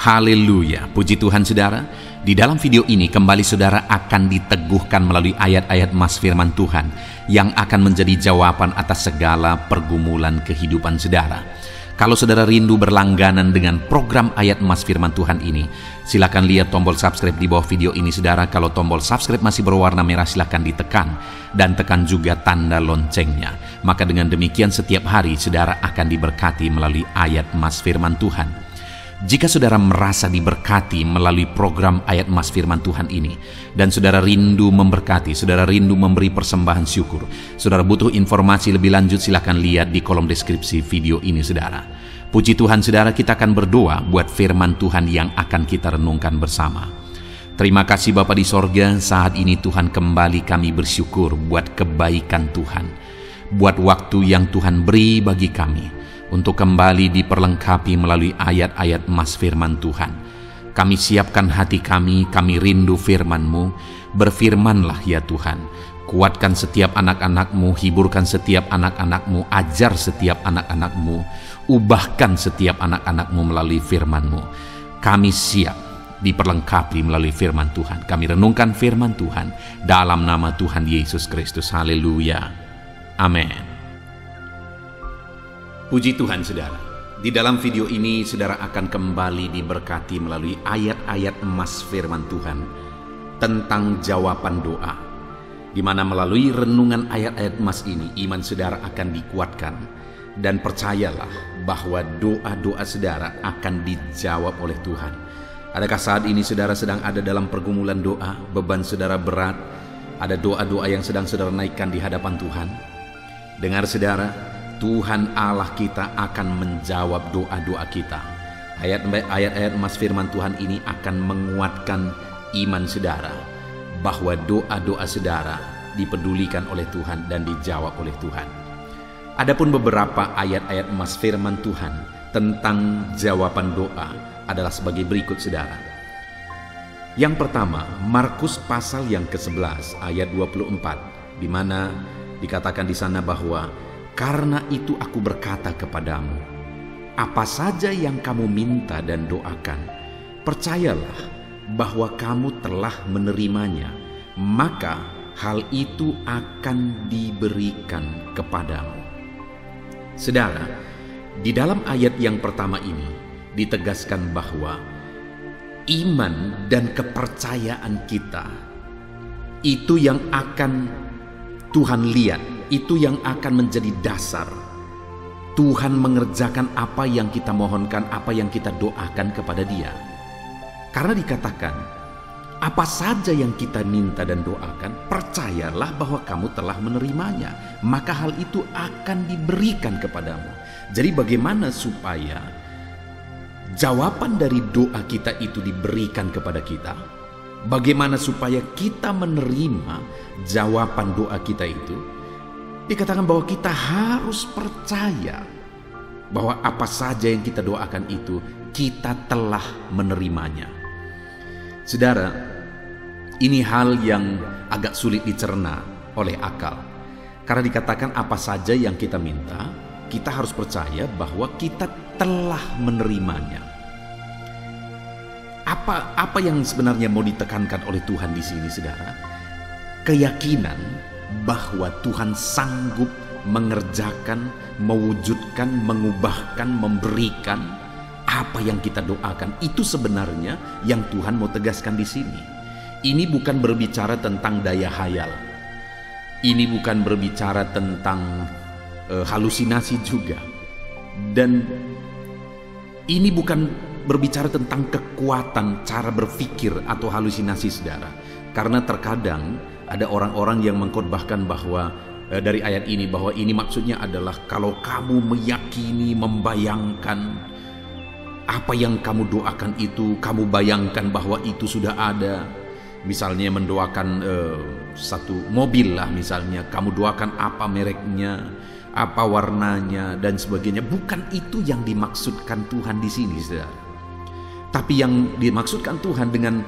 Haleluya, puji Tuhan saudara. Di dalam video ini kembali saudara akan diteguhkan melalui ayat-ayat Mas firman Tuhan yang akan menjadi jawaban atas segala pergumulan kehidupan saudara. Kalau saudara rindu berlangganan dengan program ayat Mas firman Tuhan ini, silakan lihat tombol subscribe di bawah video ini saudara. Kalau tombol subscribe masih berwarna merah, silakan ditekan dan tekan juga tanda loncengnya. Maka dengan demikian setiap hari saudara akan diberkati melalui ayat Mas firman Tuhan. Jika saudara merasa diberkati melalui program ayat Mas firman Tuhan ini, dan saudara rindu memberkati, saudara rindu memberi persembahan syukur, saudara butuh informasi lebih lanjut, silakan lihat di kolom deskripsi video ini saudara. Puji Tuhan saudara, kita akan berdoa buat firman Tuhan yang akan kita renungkan bersama. Terima kasih Bapa di sorga, saat ini Tuhan kembali kami bersyukur buat kebaikan Tuhan, buat waktu yang Tuhan beri bagi kami untuk kembali diperlengkapi melalui ayat-ayat Mas firman Tuhan. Kami siapkan hati kami rindu firman-Mu. Berfirmanlah ya Tuhan. Kuatkan setiap anak-anak-Mu, hiburkan setiap anak-anak-Mu, ajar setiap anak-anak-Mu, ubahkan setiap anak-anak-Mu melalui firman-Mu. Kami siap diperlengkapi melalui firman Tuhan. Kami renungkan firman Tuhan dalam nama Tuhan Yesus Kristus. Haleluya. Amin. Puji Tuhan saudara, di dalam video ini saudara akan kembali diberkati melalui ayat-ayat Mas firman Tuhan tentang jawaban doa, di mana melalui renungan ayat-ayat Mas ini iman saudara akan dikuatkan, dan percayalah bahwa doa-doa saudara akan dijawab oleh Tuhan. Adakah saat ini saudara sedang ada dalam pergumulan doa, beban saudara berat, ada doa-doa yang sedang saudara naikkan di hadapan Tuhan? Dengar saudara, Tuhan Allah kita akan menjawab doa-doa kita. Ayat-ayat Mas firman Tuhan ini akan menguatkan iman saudara, bahwa doa-doa saudara dipedulikan oleh Tuhan dan dijawab oleh Tuhan. Adapun beberapa ayat-ayat Mas firman Tuhan tentang jawaban doa adalah sebagai berikut saudara. Yang pertama, Markus pasal yang ke-11 ayat 24, di mana dikatakan di sana bahwa karena itu aku berkata kepadamu, apa saja yang kamu minta dan doakan, percayalah bahwa kamu telah menerimanya, maka hal itu akan diberikan kepadamu. Saudara, di dalam ayat yang pertama ini ditegaskan bahwa iman dan kepercayaan kita itu yang akan Tuhan lihat, itu yang akan menjadi dasar Tuhan mengerjakan apa yang kita mohonkan, apa yang kita doakan kepada Dia. Karena dikatakan, apa saja yang kita minta dan doakan, percayalah bahwa kamu telah menerimanya, maka hal itu akan diberikan kepadamu. Jadi bagaimana supaya jawaban dari doa kita itu diberikan kepada kita? Bagaimana supaya kita menerima jawaban doa kita itu? Dikatakan bahwa kita harus percaya bahwa apa saja yang kita doakan itu kita telah menerimanya. Saudara, ini hal yang agak sulit dicerna oleh akal. Karena dikatakan apa saja yang kita minta, kita harus percaya bahwa kita telah menerimanya. Apa yang sebenarnya mau ditekankan oleh Tuhan di sini, saudara? Keyakinan bahwa Tuhan sanggup mengerjakan, mewujudkan, mengubahkan, memberikan apa yang kita doakan. Itu sebenarnya yang Tuhan mau tegaskan di sini. Ini bukan berbicara tentang daya hayal. Ini bukan berbicara tentang halusinasi juga. Dan ini bukan berbicara tentang kekuatan cara berpikir atau halusinasi saudara. Karena terkadang ada orang-orang yang mengkhotbahkan bahwa dari ayat ini, bahwa ini maksudnya adalah kalau kamu meyakini, membayangkan apa yang kamu doakan itu, kamu bayangkan bahwa itu sudah ada. Misalnya mendoakan satu mobil lah misalnya, kamu doakan apa mereknya, apa warnanya dan sebagainya. Bukan itu yang dimaksudkan Tuhan di sini, saudara. Tapi yang dimaksudkan Tuhan dengan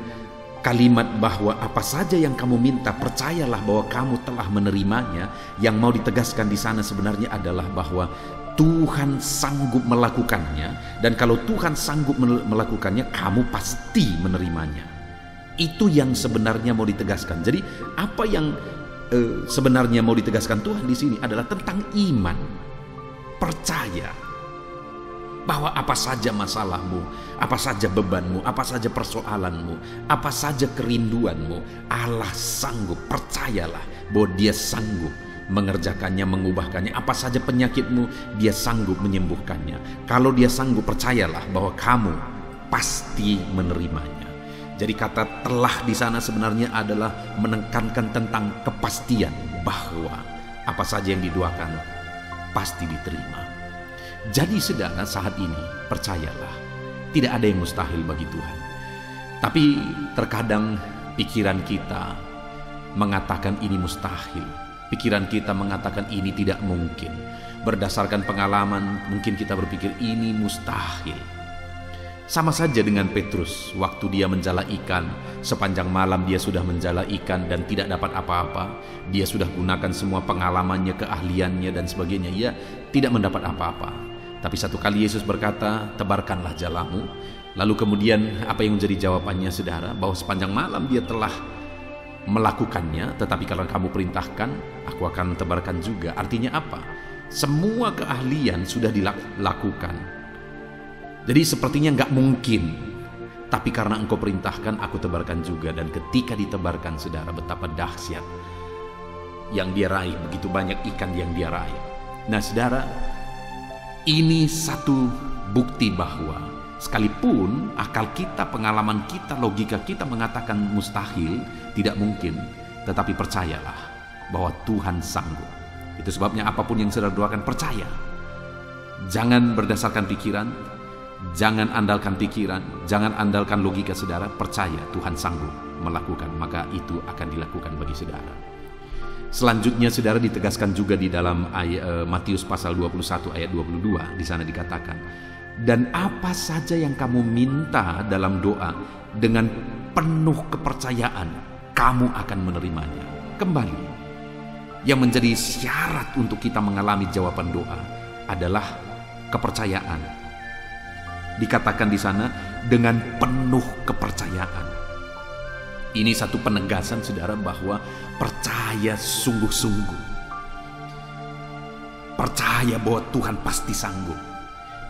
kalimat bahwa apa saja yang kamu minta, percayalah bahwa kamu telah menerimanya. Yang mau ditegaskan di sana sebenarnya adalah bahwa Tuhan sanggup melakukannya, dan kalau Tuhan sanggup melakukannya, kamu pasti menerimanya. Itu yang sebenarnya mau ditegaskan. Jadi apa yang sebenarnya mau ditegaskan Tuhan di sini adalah tentang iman, percaya bahwa apa saja masalahmu, apa saja bebanmu, apa saja persoalanmu, apa saja kerinduanmu, Allah sanggup. Percayalah bahwa Dia sanggup mengerjakannya, mengubahkannya. Apa saja penyakitmu, Dia sanggup menyembuhkannya. Kalau Dia sanggup, percayalah bahwa kamu pasti menerimanya. Jadi kata telah di sana sebenarnya adalah menekankan tentang kepastian bahwa apa saja yang didoakan pasti diterima. Jadi saudara, saat ini percayalah, tidak ada yang mustahil bagi Tuhan. Tapi terkadang pikiran kita mengatakan ini mustahil. Pikiran kita mengatakan ini tidak mungkin. Berdasarkan pengalaman, mungkin kita berpikir ini mustahil. Sama saja dengan Petrus, waktu dia menjala ikan, sepanjang malam dia sudah menjala ikan dan tidak dapat apa-apa. Dia sudah gunakan semua pengalamannya, keahliannya dan sebagainya. Ia tidak mendapat apa-apa. Tapi satu kali Yesus berkata, tebarkanlah jalamu. Lalu kemudian apa yang menjadi jawabannya saudara? Bahwa sepanjang malam dia telah melakukannya, tetapi kalau kamu perintahkan, aku akan tebarkan juga. Artinya apa? Semua keahlian sudah dilakukan. Jadi sepertinya nggak mungkin, tapi karena engkau perintahkan, aku tebarkan juga. Dan ketika ditebarkan saudara, betapa dahsyat yang dia raih, begitu banyak ikan yang dia raih. Nah saudara, ini satu bukti bahwa sekalipun akal kita, pengalaman kita, logika kita mengatakan mustahil, tidak mungkin, tetapi percayalah bahwa Tuhan sanggup. Itu sebabnya apapun yang saudara doakan, percaya. Jangan berdasarkan pikiran, jangan andalkan pikiran, jangan andalkan logika saudara. Percaya Tuhan sanggup melakukan, maka itu akan dilakukan bagi saudara. Selanjutnya saudara, ditegaskan juga di dalam Matius pasal 21 ayat 22. Di sana dikatakan, dan apa saja yang kamu minta dalam doa, dengan penuh kepercayaan kamu akan menerimanya. Kembali, yang menjadi syarat untuk kita mengalami jawaban doa adalah kepercayaan. Dikatakan di sana dengan penuh kepercayaan. Ini satu penegasan saudara bahwa percaya sungguh-sungguh. Percaya bahwa Tuhan pasti sanggup.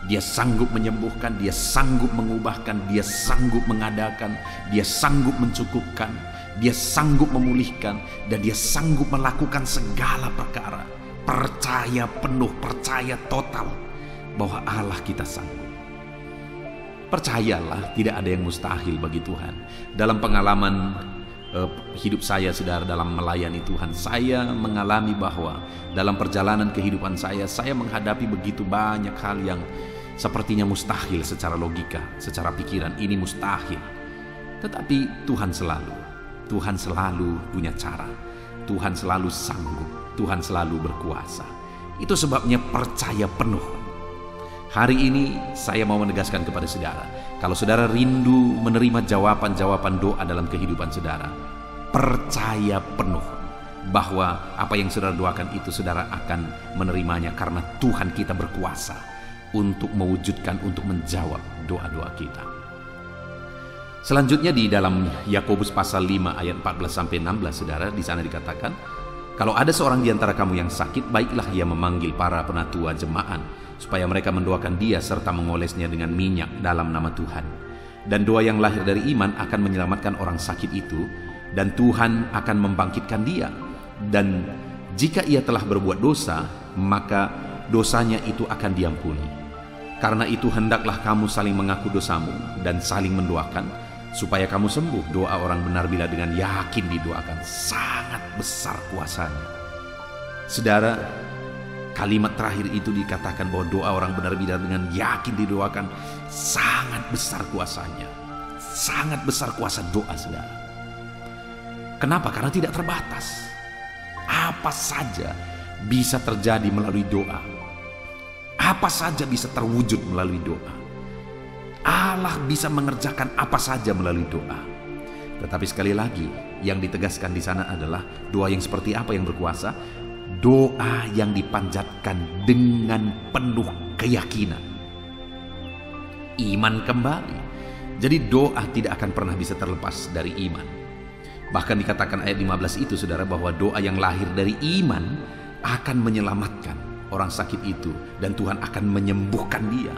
Dia sanggup menyembuhkan, Dia sanggup mengubahkan, Dia sanggup mengadakan, Dia sanggup mencukupkan, Dia sanggup memulihkan, dan Dia sanggup melakukan segala perkara. Percaya penuh, percaya total bahwa Allah kita sanggup. Percayalah, tidak ada yang mustahil bagi Tuhan. Dalam pengalaman hidup saya saudara, dalam melayani Tuhan, saya mengalami bahwa dalam perjalanan kehidupan saya menghadapi begitu banyak hal yang sepertinya mustahil secara logika, secara pikiran, ini mustahil. Tetapi Tuhan selalu punya cara. Tuhan selalu sanggup, Tuhan selalu berkuasa. Itu sebabnya percaya penuh. Hari ini saya mau menegaskan kepada saudara, kalau saudara rindu menerima jawaban-jawaban doa dalam kehidupan saudara, percaya penuh bahwa apa yang saudara doakan itu saudara akan menerimanya, karena Tuhan kita berkuasa untuk mewujudkan, untuk menjawab doa-doa kita. Selanjutnya di dalam Yakobus pasal 5 ayat 14-16 saudara, di sana dikatakan, kalau ada seorang di antara kamu yang sakit, baiklah ia memanggil para penatua jemaat supaya mereka mendoakan dia serta mengolesnya dengan minyak dalam nama Tuhan. Dan doa yang lahir dari iman akan menyelamatkan orang sakit itu, dan Tuhan akan membangkitkan dia. Dan jika ia telah berbuat dosa, maka dosanya itu akan diampuni. Karena itu hendaklah kamu saling mengaku dosamu dan saling mendoakan, supaya kamu sembuh. Doa orang benar bila dengan yakin didoakan, sangat besar kuasanya. Saudara, kalimat terakhir itu dikatakan bahwa doa orang benar bila dengan yakin didoakan, sangat besar kuasanya. Sangat besar kuasa doa saudara. Kenapa? Karena tidak terbatas. Apa saja bisa terjadi melalui doa. Apa saja bisa terwujud melalui doa. Allah bisa mengerjakan apa saja melalui doa. Tetapi sekali lagi, yang ditegaskan di sana adalah doa yang seperti apa yang berkuasa? doa yang dipanjatkan dengan penuh keyakinan. Iman kembali. Jadi doa tidak akan pernah bisa terlepas dari iman. Bahkan dikatakan ayat 15 itu saudara, bahwa doa yang lahir dari iman akan menyelamatkan orang sakit itu, dan Tuhan akan menyembuhkan dia.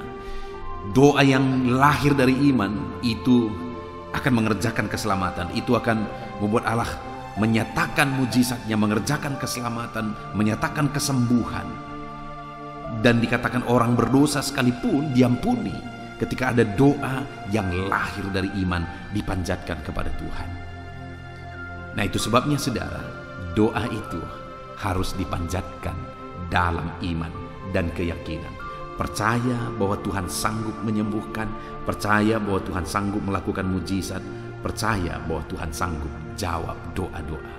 Doa yang lahir dari iman itu akan mengerjakan keselamatan. Itu akan membuat Allah menyatakan mujizatnya, mengerjakan keselamatan, menyatakan kesembuhan. Dan dikatakan orang berdosa sekalipun diampuni ketika ada doa yang lahir dari iman dipanjatkan kepada Tuhan. Nah, itu sebabnya saudara, doa itu harus dipanjatkan dalam iman dan keyakinan. Percaya bahwa Tuhan sanggup menyembuhkan, percaya bahwa Tuhan sanggup melakukan mujizat, percaya bahwa Tuhan sanggup jawab doa-doa.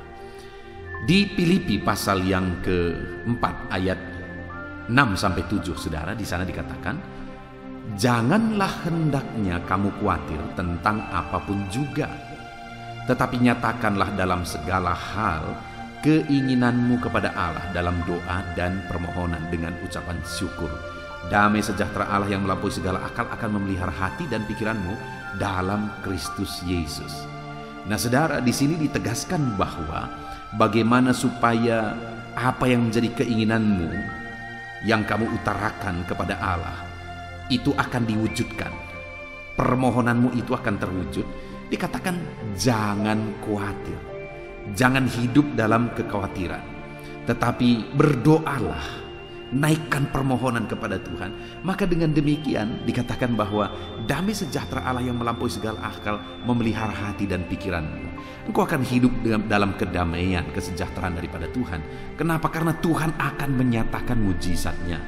Di Filipi pasal yang ke-4 ayat 6-7 saudara, di sana dikatakan, janganlah hendaknya kamu khawatir tentang apapun juga, tetapi nyatakanlah dalam segala hal keinginanmu kepada Allah dalam doa dan permohonan dengan ucapan syukur. Damai sejahtera Allah yang melampaui segala akal akan memelihara hati dan pikiranmu dalam Kristus Yesus. Nah saudara, di sini ditegaskan bahwa bagaimana supaya apa yang menjadi keinginanmu yang kamu utarakan kepada Allah itu akan diwujudkan. Permohonanmu itu akan terwujud. Dikatakan jangan khawatir. Jangan hidup dalam kekhawatiran. Tetapi berdoalah. Naikkan permohonan kepada Tuhan. Maka dengan demikian dikatakan bahwa damai sejahtera Allah yang melampaui segala akal memelihara hati dan pikiranmu. Engkau akan hidup dalam kedamaian, kesejahteraan daripada Tuhan. Kenapa? Karena Tuhan akan menyatakan mujizatnya.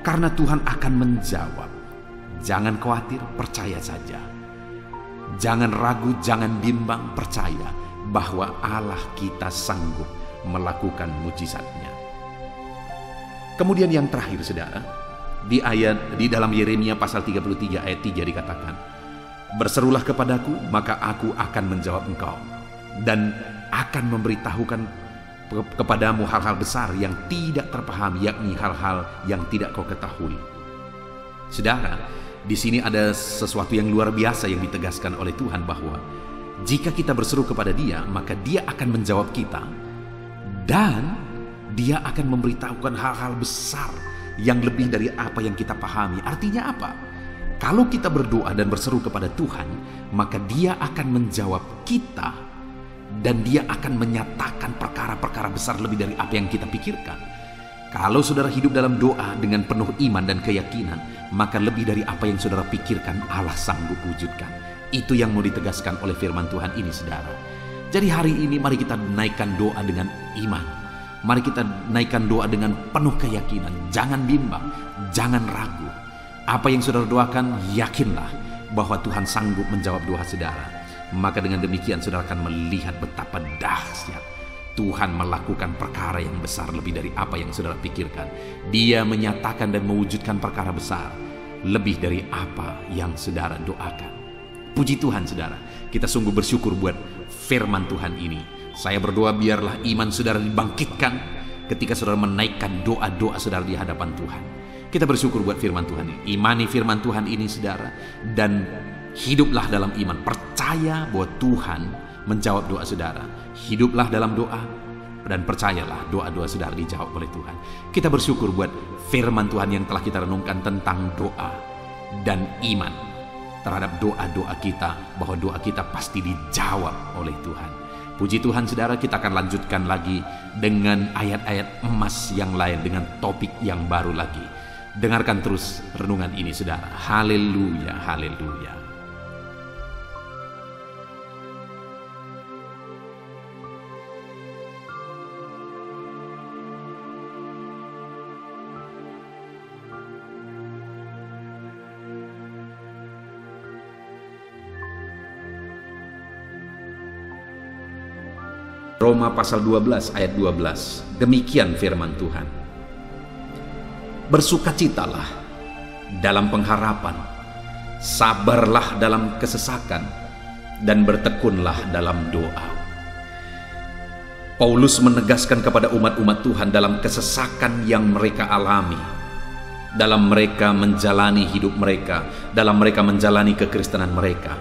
Karena Tuhan akan menjawab. Jangan khawatir, percaya saja. Jangan ragu, jangan bimbang, percaya bahwa Allah kita sanggup melakukan mujizatnya. Kemudian yang terakhir saudara, di dalam Yeremia pasal 33 ayat 3 dikatakan, berserulah kepadaku, maka aku akan menjawab engkau dan akan memberitahukan kepadamu hal-hal besar yang tidak terpahami, yakni hal-hal yang tidak kau ketahui. Saudara, di sini ada sesuatu yang luar biasa yang ditegaskan oleh Tuhan, bahwa jika kita berseru kepada Dia, maka Dia akan menjawab kita, dan Dia akan memberitahukan hal-hal besar yang lebih dari apa yang kita pahami. Artinya apa? Kalau kita berdoa dan berseru kepada Tuhan, maka Dia akan menjawab kita, dan Dia akan menyatakan perkara-perkara besar lebih dari apa yang kita pikirkan. Kalau saudara hidup dalam doa dengan penuh iman dan keyakinan, maka lebih dari apa yang saudara pikirkan Allah sanggup wujudkan. Itu yang mau ditegaskan oleh firman Tuhan ini saudara. Jadi hari ini mari kita naikkan doa dengan iman. Mari kita naikkan doa dengan penuh keyakinan. Jangan bimbang, jangan ragu. Apa yang saudara doakan, yakinlah bahwa Tuhan sanggup menjawab doa saudara. Maka dengan demikian saudara akan melihat betapa dahsyat Tuhan melakukan perkara yang besar lebih dari apa yang saudara pikirkan. Dia menyatakan dan mewujudkan perkara besar lebih dari apa yang saudara doakan. Puji Tuhan saudara, kita sungguh bersyukur buat firman Tuhan ini. Saya berdoa biarlah iman saudara dibangkitkan ketika saudara menaikkan doa-doa saudara di hadapan Tuhan. Kita bersyukur buat firman Tuhan ini. Imani firman Tuhan ini saudara, dan hiduplah dalam iman. Percaya bahwa Tuhan menjawab doa saudara. Hiduplah dalam doa dan percayalah doa-doa saudara dijawab oleh Tuhan. Kita bersyukur buat firman Tuhan yang telah kita renungkan tentang doa dan iman terhadap doa-doa kita, bahwa doa kita pasti dijawab oleh Tuhan. Puji Tuhan saudara, kita akan lanjutkan lagi dengan ayat-ayat emas yang lain, dengan topik yang baru lagi. Dengarkan terus renungan ini saudara. Haleluya, haleluya. Roma pasal 12 ayat 12. Demikian firman Tuhan. Bersukacitalah dalam pengharapan, sabarlah dalam kesesakan, dan bertekunlah dalam doa. Paulus menegaskan kepada umat-umat Tuhan dalam kesesakan yang mereka alami, dalam mereka menjalani hidup mereka, dalam mereka menjalani kekristenan mereka.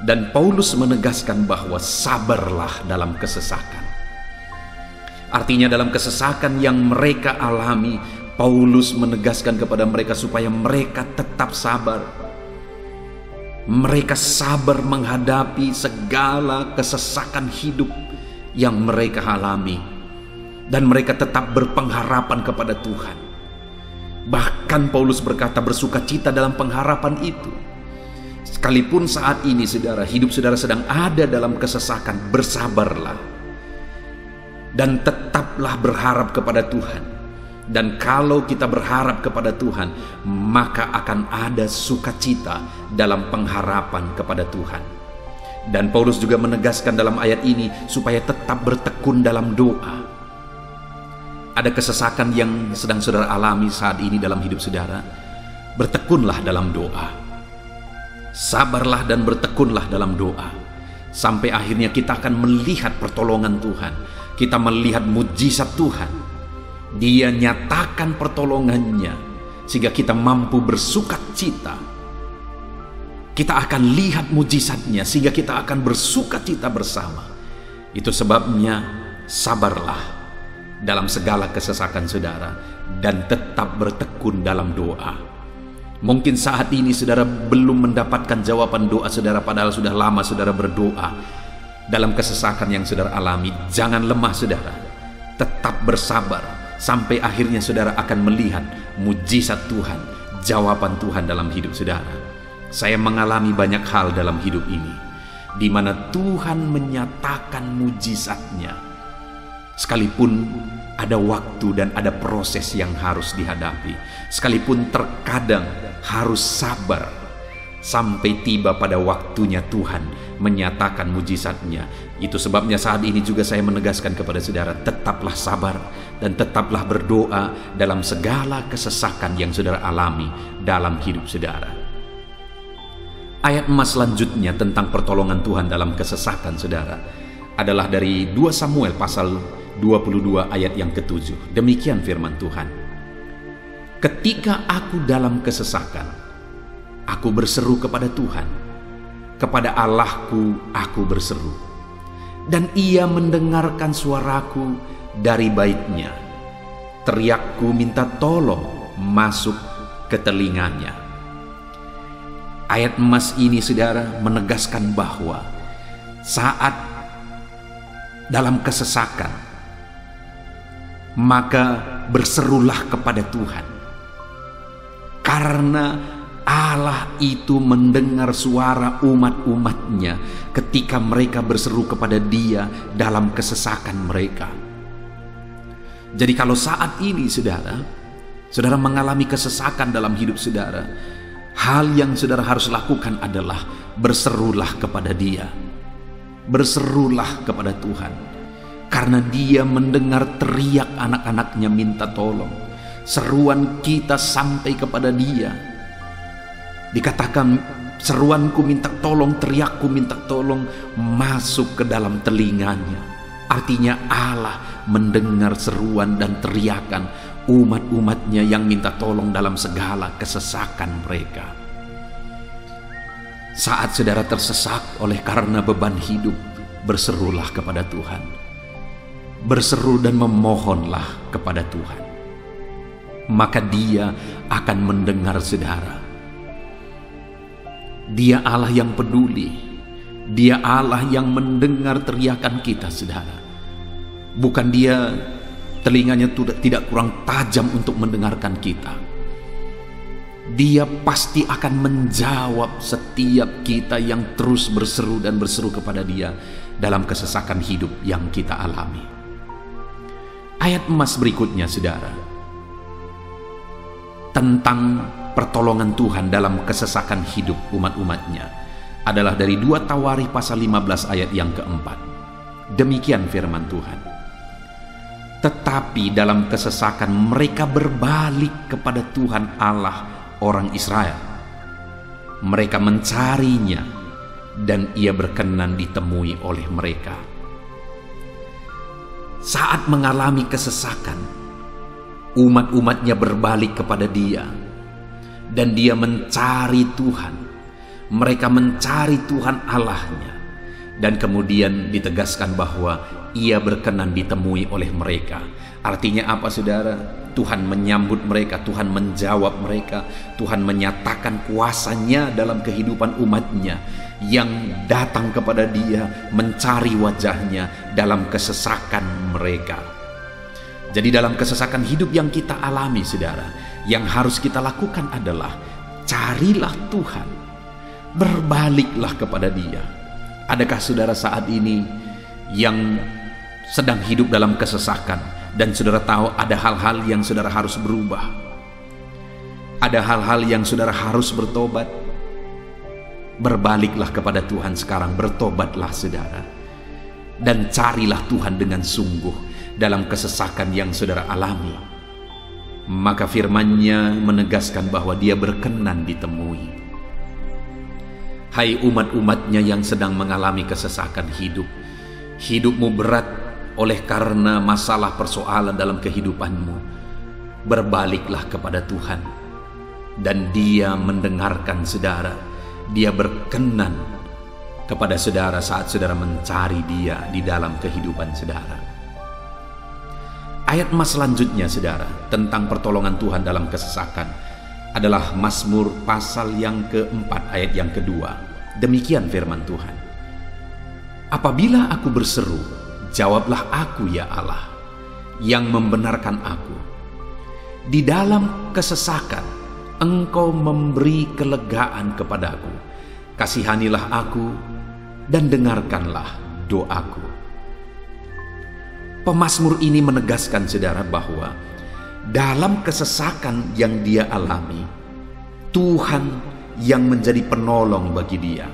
Dan Paulus menegaskan bahwa sabarlah dalam kesesakan. Artinya dalam kesesakan yang mereka alami, Paulus menegaskan kepada mereka supaya mereka tetap sabar. Mereka sabar menghadapi segala kesesakan hidup yang mereka alami, dan mereka tetap berpengharapan kepada Tuhan. Bahkan Paulus berkata bersukacita dalam pengharapan itu. Sekalipun saat ini saudara, hidup saudara sedang ada dalam kesesakan, bersabarlah dan tetaplah berharap kepada Tuhan. Dan kalau kita berharap kepada Tuhan, maka akan ada sukacita dalam pengharapan kepada Tuhan. Dan Paulus juga menegaskan dalam ayat ini supaya tetap bertekun dalam doa. Ada kesesakan yang sedang saudara alami saat ini dalam hidup saudara, bertekunlah dalam doa. Sabarlah dan bertekunlah dalam doa, sampai akhirnya kita akan melihat pertolongan Tuhan. Kita melihat mujizat Tuhan. Dia nyatakan pertolongannya sehingga kita mampu bersukacita. Kita akan lihat mujizatnya sehingga kita akan bersukacita bersama. Itu sebabnya sabarlah dalam segala kesesakan saudara dan tetap bertekun dalam doa. Mungkin saat ini saudara belum mendapatkan jawaban doa saudara, padahal sudah lama saudara berdoa. Dalam kesesakan yang saudara alami, jangan lemah saudara. Tetap bersabar sampai akhirnya saudara akan melihat mujizat Tuhan, jawaban Tuhan dalam hidup saudara. Saya mengalami banyak hal dalam hidup ini, di mana Tuhan menyatakan mujizatnya. Sekalipun ada waktu dan ada proses yang harus dihadapi, sekalipun terkadang harus sabar sampai tiba pada waktunya Tuhan menyatakan mujizatnya. Itu sebabnya saat ini juga saya menegaskan kepada saudara, tetaplah sabar dan tetaplah berdoa dalam segala kesesakan yang saudara alami dalam hidup saudara. Ayat emas selanjutnya tentang pertolongan Tuhan dalam kesesakan saudara adalah dari 2 Samuel pasal 22 ayat yang ke-7. Demikian firman Tuhan. Ketika aku dalam kesesakan, aku berseru kepada Tuhan, kepada Allahku aku berseru, dan Ia mendengarkan suaraku dari baitnya. Teriakku minta tolong masuk ke telinganya. Ayat emas ini saudara menegaskan bahwa saat dalam kesesakan, maka berserulah kepada Tuhan, karena Allah itu mendengar suara umat-umatnya ketika mereka berseru kepada Dia dalam kesesakan mereka. Jadi kalau saat ini saudara mengalami kesesakan dalam hidup saudara, hal yang saudara harus lakukan adalah berserulah kepada Dia. Berserulah kepada Tuhan, karena Dia mendengar teriak anak-anaknya minta tolong. Seruan kita sampai kepada Dia. Dikatakan seruanku minta tolong, teriakku minta tolong masuk ke dalam telinganya. Artinya Allah mendengar seruan dan teriakan umat-umatnya yang minta tolong dalam segala kesesakan mereka. Saat saudara tersesak oleh karena beban hidup, berserulah kepada Tuhan. Berseru dan memohonlah kepada Tuhan, maka Dia akan mendengar saudara. Dia Allah yang peduli. Dia Allah yang mendengar teriakan kita saudara. Bukan Dia telinganya tidak kurang tajam untuk mendengarkan kita. Dia pasti akan menjawab setiap kita yang terus berseru dan berseru kepada Dia dalam kesesakan hidup yang kita alami. Ayat emas berikutnya saudara, tentang pertolongan Tuhan dalam kesesakan hidup umat-umatnya adalah dari 2 Tawarikh pasal 15 ayat yang keempat. Demikian firman Tuhan. Tetapi dalam kesesakan mereka berbalik kepada Tuhan Allah orang Israel. Mereka mencarinya dan Ia berkenan ditemui oleh mereka. saat mengalami kesesakan, umat-umatnya berbalik kepada Dia dan Dia mencari Tuhan. Mereka mencari Tuhan Allahnya, dan kemudian ditegaskan bahwa Ia berkenan ditemui oleh mereka. Artinya apa, saudara? Tuhan menyambut mereka, Tuhan menjawab mereka, Tuhan menyatakan kuasa-Nya dalam kehidupan umat-Nya yang datang kepada Dia, mencari wajah-Nya dalam kesesakan mereka. Jadi dalam kesesakan hidup yang kita alami, saudara, yang harus kita lakukan adalah carilah Tuhan, berbaliklah kepada Dia. Adakah saudara saat ini yang sedang hidup dalam kesesakan dan saudara tahu ada hal-hal yang saudara harus berubah, ada hal-hal yang saudara harus bertobat? Berbaliklah kepada Tuhan sekarang, bertobatlah saudara, dan carilah Tuhan dengan sungguh dalam kesesakan yang saudara alami. Maka firman-Nya menegaskan bahwa Dia berkenan ditemui. Hai umat-umat-Nya yang sedang mengalami kesesakan hidup, hidupmu berat oleh karena masalah persoalan dalam kehidupanmu, berbaliklah kepada Tuhan dan Dia mendengarkan saudara. Dia berkenan kepada saudara saat saudara mencari Dia di dalam kehidupan saudara. Ayat mas selanjutnya, saudara, tentang pertolongan Tuhan dalam kesesakan adalah Mazmur pasal yang keempat ayat yang kedua. Demikian firman Tuhan. Apabila aku berseru, jawablah aku ya Allah, yang membenarkan aku. Di dalam kesesakan, Engkau memberi kelegaan kepadaku. Kasihanilah aku dan dengarkanlah doaku. Pemazmur ini menegaskan saudara bahwa dalam kesesakan yang dia alami, Tuhan yang menjadi penolong bagi dia.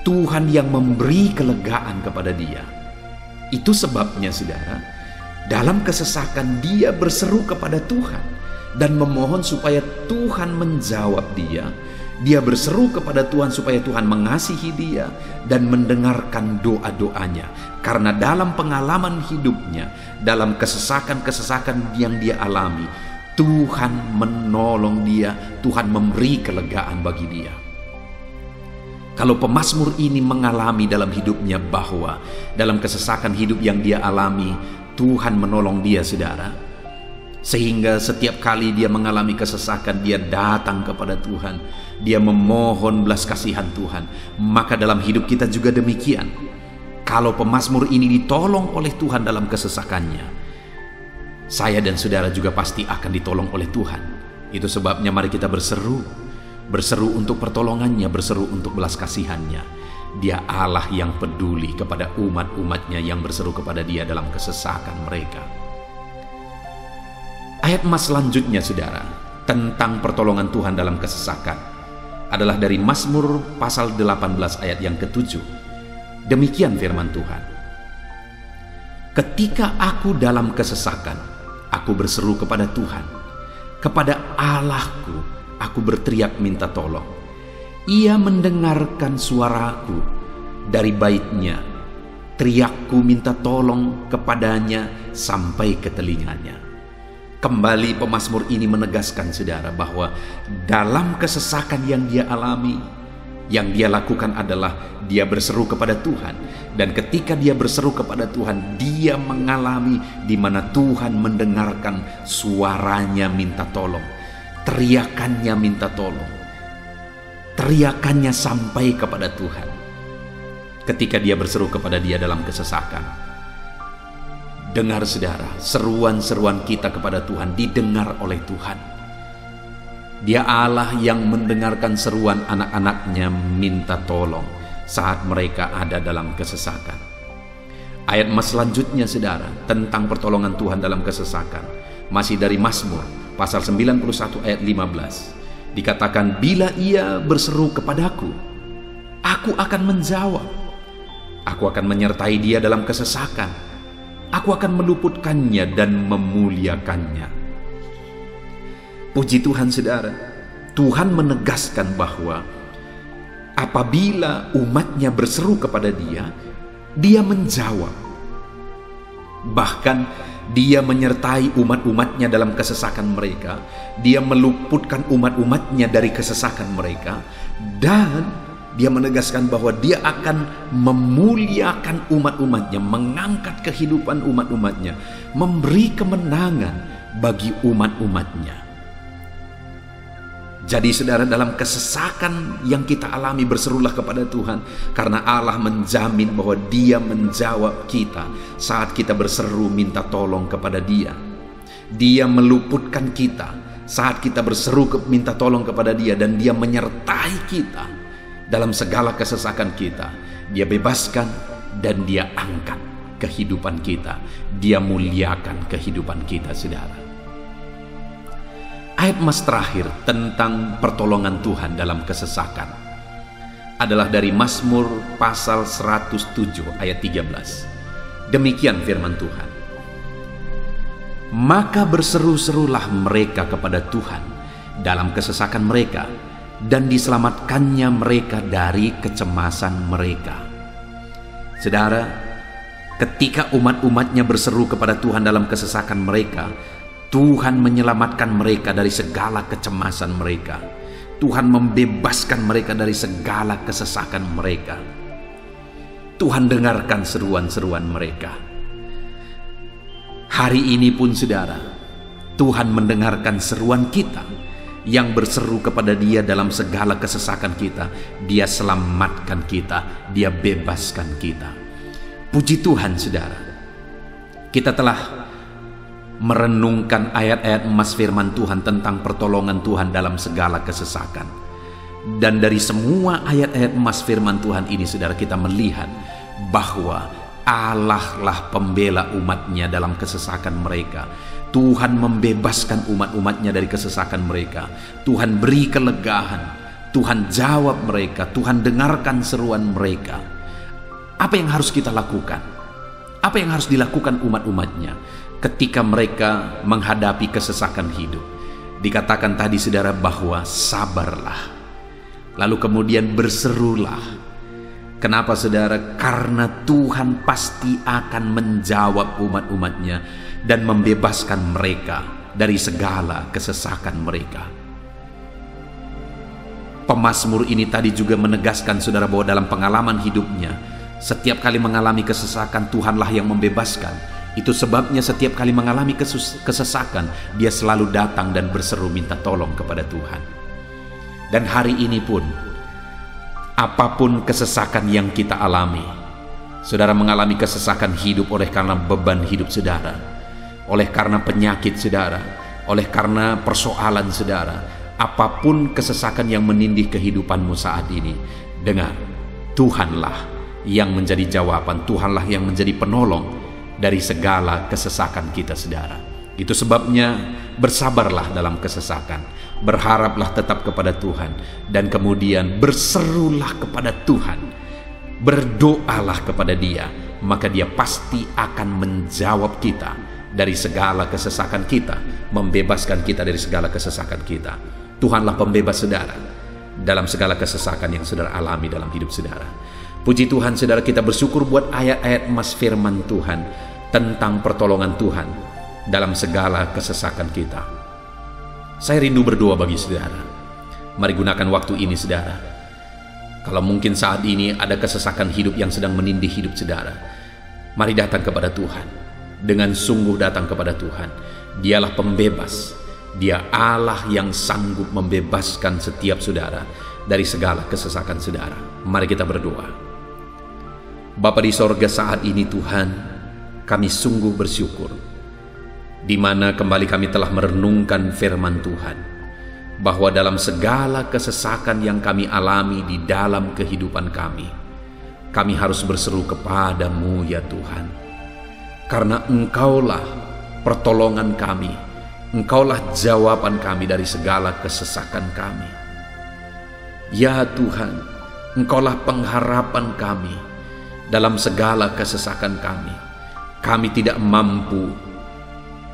Tuhan yang memberi kelegaan kepada dia. Itu sebabnya saudara, dalam kesesakan dia berseru kepada Tuhan dan memohon supaya Tuhan menjawab dia. Dia berseru kepada Tuhan supaya Tuhan mengasihi dia dan mendengarkan doa-doanya. Karena dalam pengalaman hidupnya, dalam kesesakan-kesesakan yang dia alami, Tuhan menolong dia, Tuhan memberi kelegaan bagi dia. Kalau pemazmur ini mengalami dalam hidupnya bahwa dalam kesesakan hidup yang dia alami, Tuhan menolong dia, saudara, sehingga setiap kali dia mengalami kesesakan, dia datang kepada Tuhan, dia memohon belas kasihan Tuhan. Maka dalam hidup kita juga demikian. Kalau pemazmur ini ditolong oleh Tuhan dalam kesesakannya, saya dan saudara juga pasti akan ditolong oleh Tuhan. Itu sebabnya mari kita berseru untuk pertolongannya, berseru untuk belas kasihannya. Dia Allah yang peduli kepada umat-umatnya yang berseru kepada dia dalam kesesakan mereka. Ayat mas selanjutnya, saudara, tentang pertolongan Tuhan dalam kesesakan adalah dari Mazmur pasal 18 ayat yang ke-7. Demikian firman Tuhan. Ketika aku dalam kesesakan, aku berseru kepada Tuhan. Kepada Allahku, aku berteriak minta tolong. Ia mendengarkan suaraku dari bait-Nya. Teriakku minta tolong kepadanya sampai ke telinganya. Kembali pemazmur ini menegaskan saudara bahwa dalam kesesakan yang dia alami, yang dia lakukan adalah dia berseru kepada Tuhan. Dan ketika dia berseru kepada Tuhan, dia mengalami di mana Tuhan mendengarkan suaranya minta tolong, teriakannya minta tolong, teriakannya sampai kepada Tuhan. Ketika dia berseru kepada dia dalam kesesakan, dengar saudara, seruan-seruan kita kepada Tuhan didengar oleh Tuhan. Dia Allah yang mendengarkan seruan anak-anaknya minta tolong saat mereka ada dalam kesesakan. Ayat mas selanjutnya saudara, tentang pertolongan Tuhan dalam kesesakan, masih dari Mazmur pasal 91 ayat 15. Dikatakan, bila ia berseru kepadaku, aku akan menjawab. Aku akan menyertai dia dalam kesesakan. Aku akan meluputkannya dan memuliakannya. Puji Tuhan saudara, Tuhan menegaskan bahwa apabila umatnya berseru kepada dia, dia menjawab. Bahkan Dia menyertai umat-umatnya dalam kesesakan mereka. Dia meluputkan umat-umatnya dari kesesakan mereka. Dan Dia menegaskan bahwa Dia akan memuliakan umat-umatnya, mengangkat kehidupan umat-umatnya, memberi kemenangan bagi umat-umatnya. Jadi saudara, dalam kesesakan yang kita alami, berserulah kepada Tuhan, karena Allah menjamin bahwa Dia menjawab kita saat kita berseru minta tolong kepada Dia. Dia meluputkan kita saat kita berseru minta tolong kepada Dia, dan Dia menyertai kita dalam segala kesesakan kita. Dia bebaskan dan Dia angkat kehidupan kita. Dia muliakan kehidupan kita, saudara. Ayat emas terakhir tentang pertolongan Tuhan dalam kesesakan adalah dari Mazmur pasal 107 ayat 13. Demikian firman Tuhan. Maka berseru-serulah mereka kepada Tuhan dalam kesesakan mereka, dan diselamatkannya mereka dari kecemasan mereka. Saudara, ketika umat-umatnya berseru kepada Tuhan dalam kesesakan mereka, Tuhan menyelamatkan mereka dari segala kecemasan mereka. Tuhan membebaskan mereka dari segala kesesakan mereka. Tuhan dengarkan seruan-seruan mereka. Hari ini pun saudara, Tuhan mendengarkan seruan kita yang berseru kepada Dia dalam segala kesesakan kita. Dia selamatkan kita, Dia bebaskan kita. Puji Tuhan saudara, kita telah merenungkan ayat-ayat emas firman Tuhan tentang pertolongan Tuhan dalam segala kesesakan. Dan dari semua ayat-ayat emas firman Tuhan ini saudara, kita melihat bahwa Allah lah pembela umatnya dalam kesesakan mereka. Tuhan membebaskan umat-umatnya dari kesesakan mereka. Tuhan beri kelegaan, Tuhan jawab mereka, Tuhan dengarkan seruan mereka. Apa yang harus kita lakukan? Apa yang harus dilakukan umat-umatnya ketika mereka menghadapi kesesakan hidup? Dikatakan tadi saudara bahwa sabarlah, lalu kemudian berserulah. Kenapa saudara? Karena Tuhan pasti akan menjawab umat-umatnya dan membebaskan mereka dari segala kesesakan mereka. Pemazmur ini tadi juga menegaskan saudara bahwa dalam pengalaman hidupnya, setiap kali mengalami kesesakan, Tuhanlah yang membebaskan. Itu sebabnya setiap kali mengalami kesesakan, dia selalu datang dan berseru minta tolong kepada Tuhan. Dan hari ini pun, apapun kesesakan yang kita alami, saudara mengalami kesesakan hidup oleh karena beban hidup saudara, oleh karena penyakit saudara, oleh karena persoalan saudara, apapun kesesakan yang menindih kehidupanmu saat ini, dengar, Tuhanlah yang menjadi jawaban, Tuhanlah yang menjadi penolong dari segala kesesakan kita saudara. Itu sebabnya bersabarlah dalam kesesakan, berharaplah tetap kepada Tuhan, dan kemudian berserulah kepada Tuhan, berdoalah kepada Dia, maka Dia pasti akan menjawab kita dari segala kesesakan kita, membebaskan kita dari segala kesesakan kita. Tuhanlah pembebas saudara dalam segala kesesakan yang saudara alami dalam hidup saudara. Puji Tuhan saudara, kita bersyukur buat ayat-ayat emas firman Tuhan tentang pertolongan Tuhan dalam segala kesesakan kita. Saya rindu berdoa bagi saudara. Mari gunakan waktu ini saudara. Kalau mungkin saat ini ada kesesakan hidup yang sedang menindih hidup saudara, mari datang kepada Tuhan. Dengan sungguh datang kepada Tuhan. Dialah pembebas. Dia Allah yang sanggup membebaskan setiap saudara dari segala kesesakan saudara. Mari kita berdoa. Bapa di sorga, saat ini Tuhan, kami sungguh bersyukur di mana kembali kami telah merenungkan firman Tuhan, bahwa dalam segala kesesakan yang kami alami di dalam kehidupan kami harus berseru kepadamu ya Tuhan, karena Engkaulah pertolongan kami, Engkaulah jawaban kami dari segala kesesakan kami. Ya Tuhan, Engkaulah pengharapan kami dalam segala kesesakan kami. Kami tidak mampu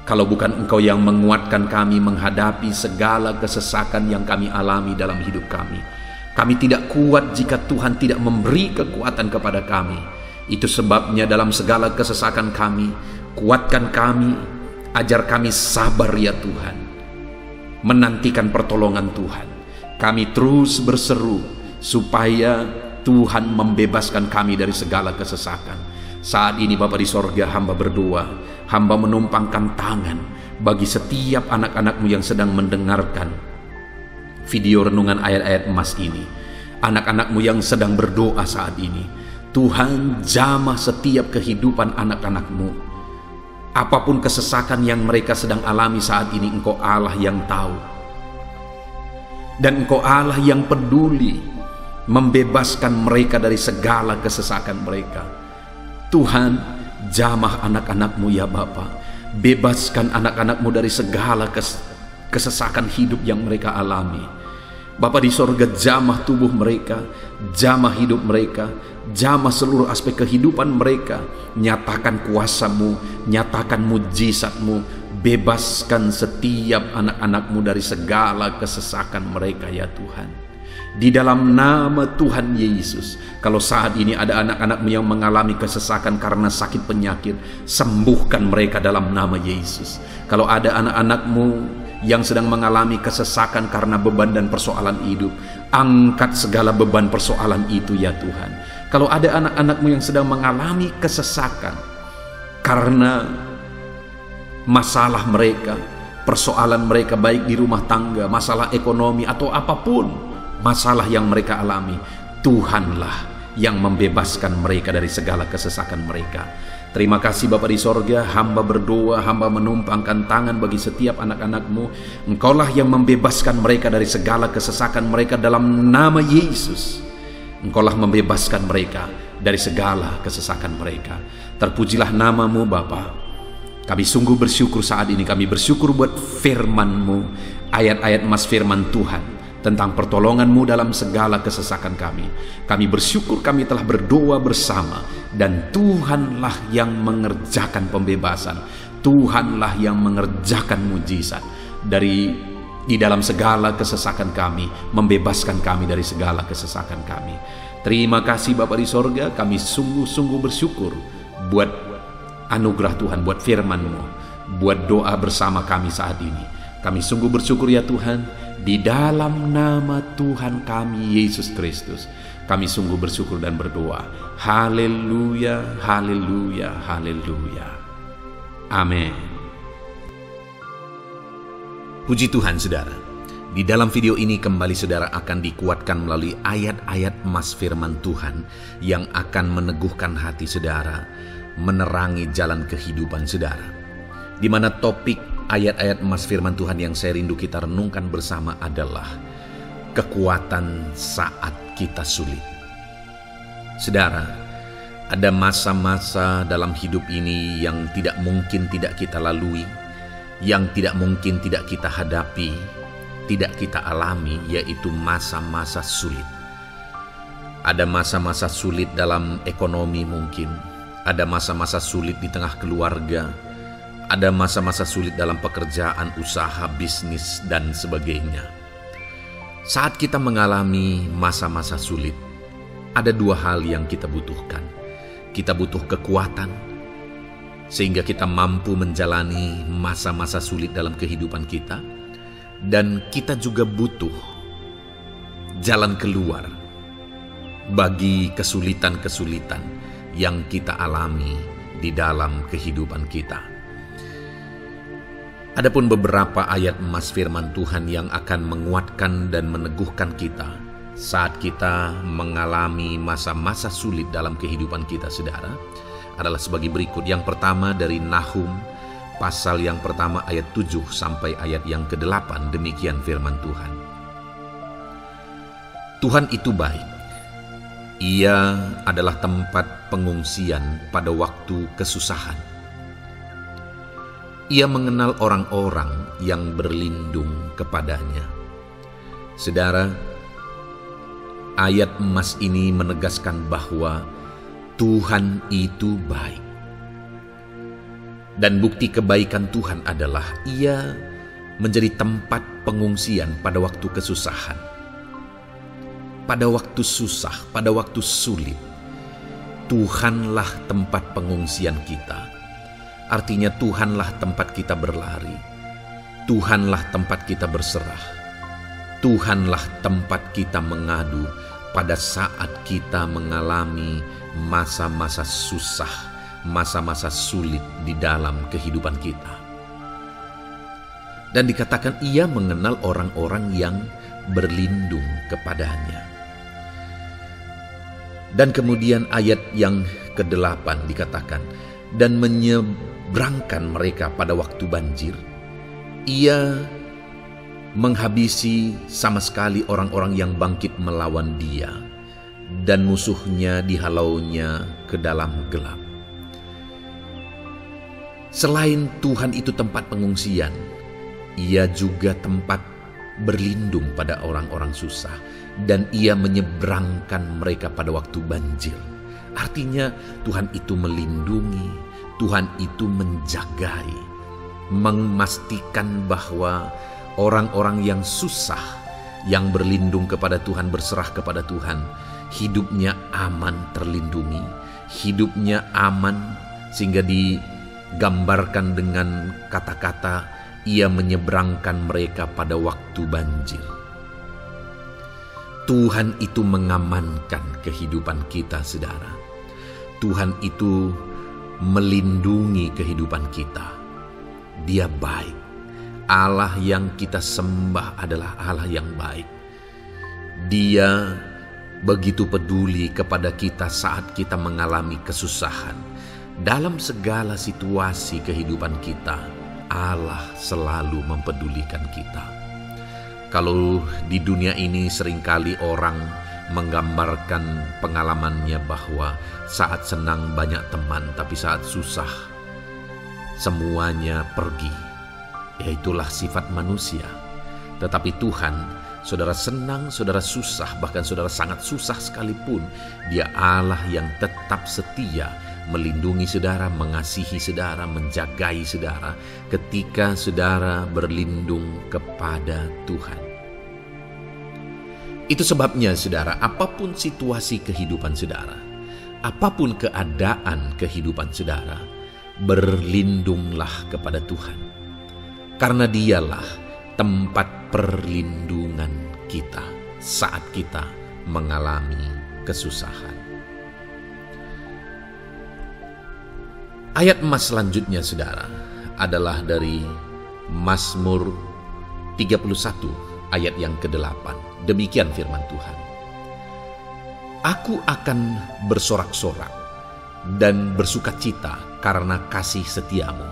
kalau bukan Engkau yang menguatkan kami menghadapi segala kesesakan yang kami alami dalam hidup kami. Kami tidak kuat jika Tuhan tidak memberi kekuatan kepada kami. Itu sebabnya dalam segala kesesakan kami, Kuatkan kami, ajar kami sabar ya Tuhan, menantikan pertolongan Tuhan. Kami terus berseru supaya Tuhan membebaskan kami dari segala kesesakan. Saat ini Bapa di sorga, hamba berdoa, hamba menumpangkan tangan bagi setiap anak-anak-Mu yang sedang mendengarkan video renungan ayat-ayat emas ini. Anak-anak-Mu yang sedang berdoa saat ini, Tuhan jamah setiap kehidupan anak-anak-Mu. Apapun kesesakan yang mereka sedang alami saat ini, Engkau Allah yang tahu. Dan Engkau Allah yang peduli membebaskan mereka dari segala kesesakan mereka. Tuhan, jamah anak-anak-Mu ya Bapa. Bebaskan anak-anak-Mu dari segala kesesakan hidup yang mereka alami. Bapa di sorga, jamah tubuh mereka, jamah hidup mereka, jamah seluruh aspek kehidupan mereka. Nyatakan kuasa-Mu, nyatakan mujizat-Mu, bebaskan setiap anak-anak-Mu dari segala kesesakan mereka ya Tuhan. Di dalam nama Tuhan Yesus, kalau saat ini ada anak-anak-Mu yang mengalami kesesakan karena sakit penyakit, sembuhkan mereka dalam nama Yesus. Kalau ada anak-anak-Mu yang sedang mengalami kesesakan karena beban dan persoalan hidup, angkat segala beban persoalan itu ya Tuhan. Kalau ada anak-anak-Mu yang sedang mengalami kesesakan karena masalah mereka, persoalan mereka baik di rumah tangga, masalah ekonomi atau apapun masalah yang mereka alami, Tuhanlah yang membebaskan mereka dari segala kesesakan mereka. Terima kasih Bapa di sorga, hamba berdoa, hamba menumpangkan tangan bagi setiap anak-anak-Mu. Engkaulah yang membebaskan mereka dari segala kesesakan mereka dalam nama Yesus. Engkaulah membebaskan mereka dari segala kesesakan mereka. Terpujilah nama-Mu Bapa. Kami sungguh bersyukur saat ini, kami bersyukur buat firman-Mu, ayat-ayat emas firman Tuhan tentang pertolongan-Mu dalam segala kesesakan kami. Kami bersyukur kami telah berdoa bersama, dan Tuhanlah yang mengerjakan pembebasan, Tuhanlah yang mengerjakan mujizat di dalam segala kesesakan kami, membebaskan kami dari segala kesesakan kami. Terima kasih Bapa di sorga, kami sungguh-sungguh bersyukur buat anugerah Tuhan, buat firman-Mu, buat doa bersama kami saat ini. Kami sungguh bersyukur ya Tuhan, di dalam nama Tuhan kami Yesus Kristus, kami sungguh bersyukur dan berdoa. Haleluya, haleluya, haleluya. Amin. Puji Tuhan saudara. Di dalam video ini kembali saudara akan dikuatkan melalui ayat-ayat emas firman Tuhan yang akan meneguhkan hati saudara, menerangi jalan kehidupan saudara. Di mana topik ayat-ayat emas firman Tuhan yang saya rindu kita renungkan bersama adalah kekuatan saat kita sulit. Saudara, ada masa-masa dalam hidup ini yang tidak mungkin tidak kita lalui, yang tidak mungkin tidak kita hadapi, tidak kita alami, yaitu masa-masa sulit. Ada masa-masa sulit dalam ekonomi mungkin, ada masa-masa sulit di tengah keluarga, ada masa-masa sulit dalam pekerjaan, usaha, bisnis, dan sebagainya. Saat kita mengalami masa-masa sulit, ada dua hal yang kita butuhkan. Kita butuh kekuatan, sehingga kita mampu menjalani masa-masa sulit dalam kehidupan kita. Dan kita juga butuh jalan keluar bagi kesulitan-kesulitan yang kita alami di dalam kehidupan kita. Adapun beberapa ayat emas firman Tuhan yang akan menguatkan dan meneguhkan kita saat kita mengalami masa-masa sulit dalam kehidupan kita, saudara, adalah sebagai berikut. Yang pertama dari Nahum, pasal yang pertama ayat 7 sampai ayat yang ke-8, demikian firman Tuhan. Tuhan itu baik. Ia adalah tempat pengungsian pada waktu kesusahan. Ia mengenal orang-orang yang berlindung kepadanya. Saudara, ayat emas ini menegaskan bahwa Tuhan itu baik. Dan bukti kebaikan Tuhan adalah Ia menjadi tempat pengungsian pada waktu kesusahan. Pada waktu susah, pada waktu sulit, Tuhanlah tempat pengungsian kita. Artinya Tuhanlah tempat kita berlari, Tuhanlah tempat kita berserah, Tuhanlah tempat kita mengadu pada saat kita mengalami masa-masa susah, masa-masa sulit di dalam kehidupan kita. Dan dikatakan ia mengenal orang-orang yang berlindung kepadanya. Dan kemudian ayat yang ke-8 dikatakan, dan menyeberangkan mereka pada waktu banjir. Ia menghabisi sama sekali orang-orang yang bangkit melawan dia, dan musuhnya dihalaunya ke dalam gelap. Selain Tuhan itu tempat pengungsian, ia juga tempat berlindung pada orang-orang susah, dan ia menyeberangkan mereka pada waktu banjir. Artinya Tuhan itu melindungi, Tuhan itu menjagai, memastikan bahwa orang-orang yang susah, yang berlindung kepada Tuhan, berserah kepada Tuhan, hidupnya aman, terlindungi, hidupnya aman, sehingga digambarkan dengan kata-kata ia menyeberangkan mereka pada waktu banjir. Tuhan itu mengamankan kehidupan kita, saudara. Tuhan itu melindungi kehidupan kita. Dia baik. Allah yang kita sembah adalah Allah yang baik. Dia begitu peduli kepada kita saat kita mengalami kesusahan. Dalam segala situasi kehidupan kita, Allah selalu mempedulikan kita. Kalau di dunia ini seringkali orang menggambarkan pengalamannya bahwa saat senang banyak teman, tapi saat susah semuanya pergi. Ya, itulah sifat manusia. Tetapi Tuhan, saudara senang, saudara susah, bahkan saudara sangat susah sekalipun, Dia Allah yang tetap setia, melindungi saudara, mengasihi saudara, menjagai saudara ketika saudara berlindung kepada Tuhan. Itu sebabnya saudara, apapun situasi kehidupan saudara, apapun keadaan kehidupan saudara, berlindunglah kepada Tuhan. Karena Dialah tempat perlindungan kita saat kita mengalami kesusahan. Ayat emas selanjutnya saudara adalah dari Mazmur 31 ayat yang ke-8. Demikian firman Tuhan. Aku akan bersorak-sorak dan bersukacita karena kasih setiamu.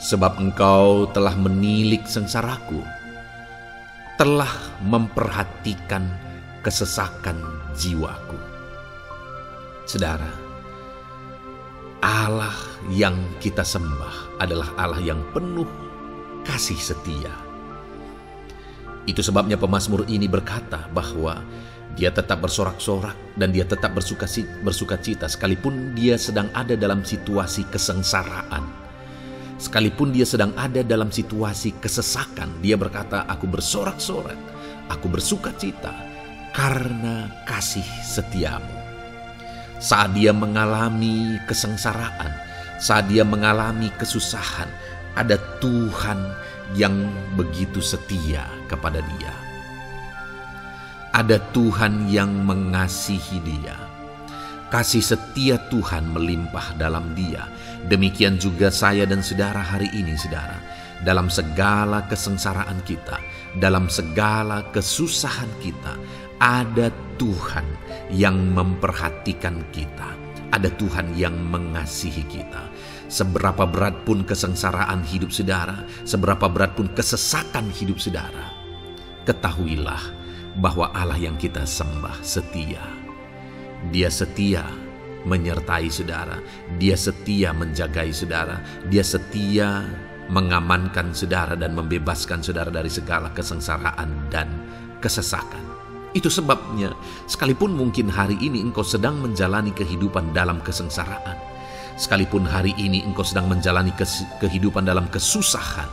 Sebab engkau telah menilik sengsaraku, telah memperhatikan kesesakan jiwaku. Saudara, Allah yang kita sembah adalah Allah yang penuh kasih setia. Itu sebabnya pemazmur ini berkata bahwa dia tetap bersorak-sorak dan dia tetap bersukacita sekalipun dia sedang ada dalam situasi kesengsaraan. Sekalipun dia sedang ada dalam situasi kesesakan, dia berkata, aku bersorak-sorak, aku bersukacita karena kasih setiamu. Saat dia mengalami kesengsaraan, saat dia mengalami kesusahan, ada Tuhan yang begitu setia kepada dia. Ada Tuhan yang mengasihi dia. Kasih setia Tuhan melimpah dalam dia. Demikian juga saya dan saudara hari ini, saudara. Dalam segala kesengsaraan kita, dalam segala kesusahan kita, ada Tuhan yang memperhatikan kita. Ada Tuhan yang mengasihi kita. Seberapa berat pun kesengsaraan hidup saudara, seberapa berat pun kesesakan hidup saudara, ketahuilah bahwa Allah yang kita sembah setia. Dia setia menyertai saudara, Dia setia menjagai saudara, Dia setia mengamankan saudara dan membebaskan saudara dari segala kesengsaraan dan kesesakan. Itu sebabnya sekalipun mungkin hari ini engkau sedang menjalani kehidupan dalam kesengsaraan, sekalipun hari ini engkau sedang menjalani kehidupan dalam kesusahan,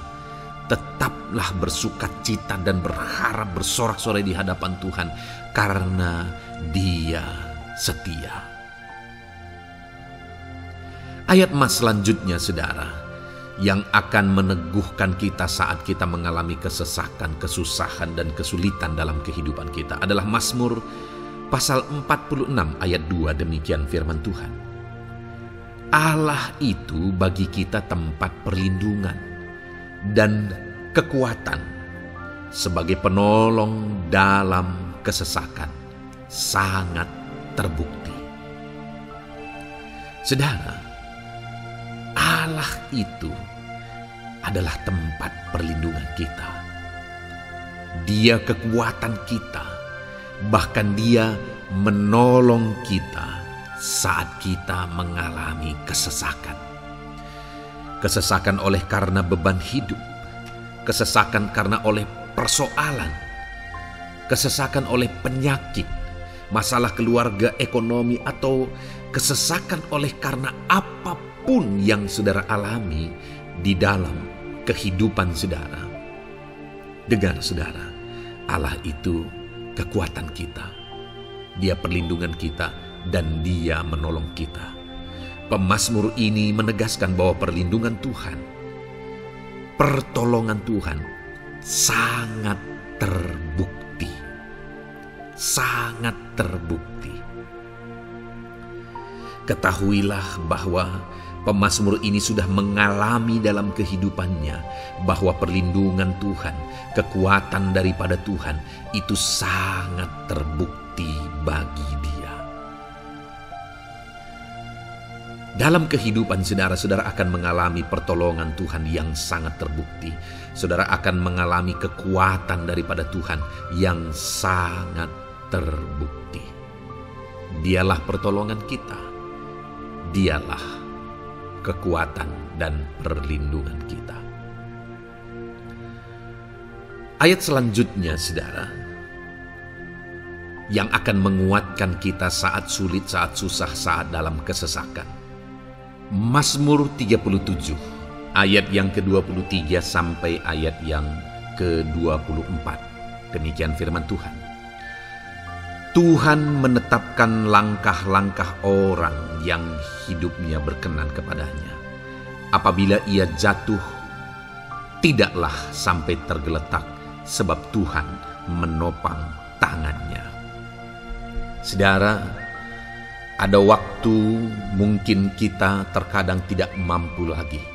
tetaplah bersukacita dan berharap bersorak-sorai di hadapan Tuhan karena Dia setia. Ayat emas selanjutnya, saudara, yang akan meneguhkan kita saat kita mengalami kesesakan, kesusahan, dan kesulitan dalam kehidupan kita adalah Mazmur pasal 46 ayat 2. Demikian firman Tuhan. Allah itu bagi kita tempat perlindungan dan kekuatan sebagai penolong dalam kesesakan, sangat terbukti. Saudara, Allah itu adalah tempat perlindungan kita. Dia kekuatan kita, bahkan Dia menolong kita saat kita mengalami kesesakan. Kesesakan oleh karena beban hidup, kesesakan karena oleh persoalan, kesesakan oleh penyakit, masalah keluarga, ekonomi, atau kesesakan oleh karena apapun yang saudara alami di dalam kehidupan saudara. Dengar saudara, Allah itu kekuatan kita. Dia perlindungan kita dan Dia menolong kita. Pemazmur ini menegaskan bahwa perlindungan Tuhan, pertolongan Tuhan sangat terbukti. Sangat terbukti. Ketahuilah bahwa pemazmur ini sudah mengalami dalam kehidupannya bahwa perlindungan Tuhan, kekuatan daripada Tuhan itu sangat terbukti bagi dia. Dalam kehidupan saudara akan mengalami pertolongan Tuhan yang sangat terbukti. Saudara akan mengalami kekuatan daripada Tuhan yang sangat terbukti. Dialah pertolongan kita. Dialah kekuatan dan perlindungan kita. Ayat selanjutnya, saudara, yang akan menguatkan kita saat sulit, saat susah, saat dalam kesesakan. Mazmur 37, ayat yang ke-23 sampai ayat yang ke-24. Demikian firman Tuhan. Tuhan menetapkan langkah-langkah orang yang hidupnya berkenan kepadanya. Apabila ia jatuh, tidaklah sampai tergeletak, sebab Tuhan menopang tangannya. Saudara, ada waktu mungkin kita terkadang tidak mampu lagi.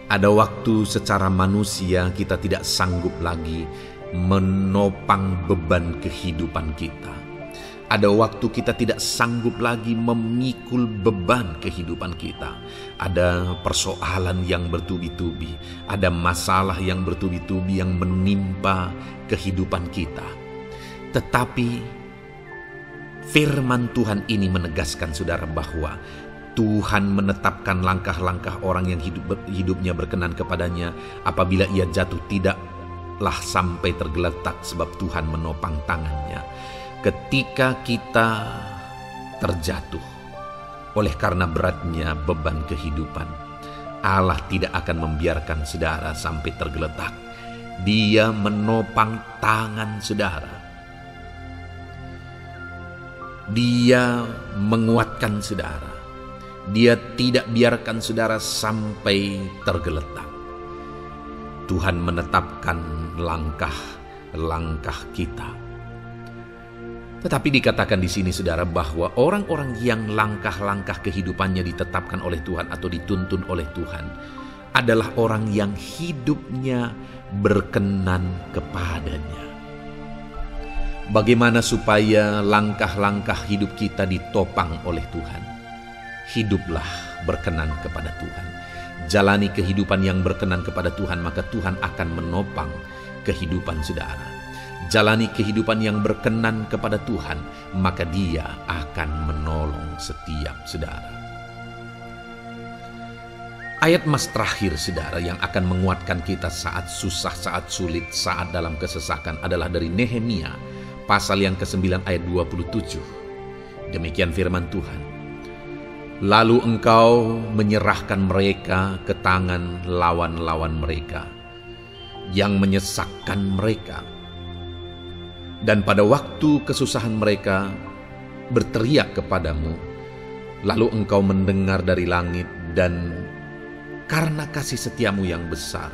Ada waktu secara manusia kita tidak sanggup lagi menopang beban kehidupan kita. Ada waktu kita tidak sanggup lagi memikul beban kehidupan kita. Ada persoalan yang bertubi-tubi, ada masalah yang bertubi-tubi yang menimpa kehidupan kita. Tetapi firman Tuhan ini menegaskan saudara bahwa Tuhan menetapkan langkah-langkah orang yang hidupnya berkenan kepadanya. Apabila ia jatuh, tidaklah sampai tergeletak, sebab Tuhan menopang tangannya. Ketika kita terjatuh oleh karena beratnya beban kehidupan, Allah tidak akan membiarkan saudara sampai tergeletak. Dia menopang tangan saudara. Dia menguatkan saudara. Dia tidak biarkan saudara sampai tergeletak. Tuhan menetapkan langkah-langkah kita. Tetapi dikatakan di sini saudara bahwa orang-orang yang langkah-langkah kehidupannya ditetapkan oleh Tuhan atau dituntun oleh Tuhan adalah orang yang hidupnya berkenan kepadanya. Bagaimana supaya langkah-langkah hidup kita ditopang oleh Tuhan? Hiduplah berkenan kepada Tuhan. Jalani kehidupan yang berkenan kepada Tuhan, maka Tuhan akan menopang kehidupan saudara. Jalani kehidupan yang berkenan kepada Tuhan, maka Dia akan menolong setiap saudara. Ayat mas terakhir saudara yang akan menguatkan kita saat susah, saat sulit, saat dalam kesesakan adalah dari Nehemia pasal yang ke-9 ayat 27. Demikian firman Tuhan. Lalu engkau menyerahkan mereka ke tangan lawan-lawan mereka yang menyesakkan mereka. Dan pada waktu kesusahan mereka berteriak kepadamu, lalu engkau mendengar dari langit dan karena kasih setiamu yang besar,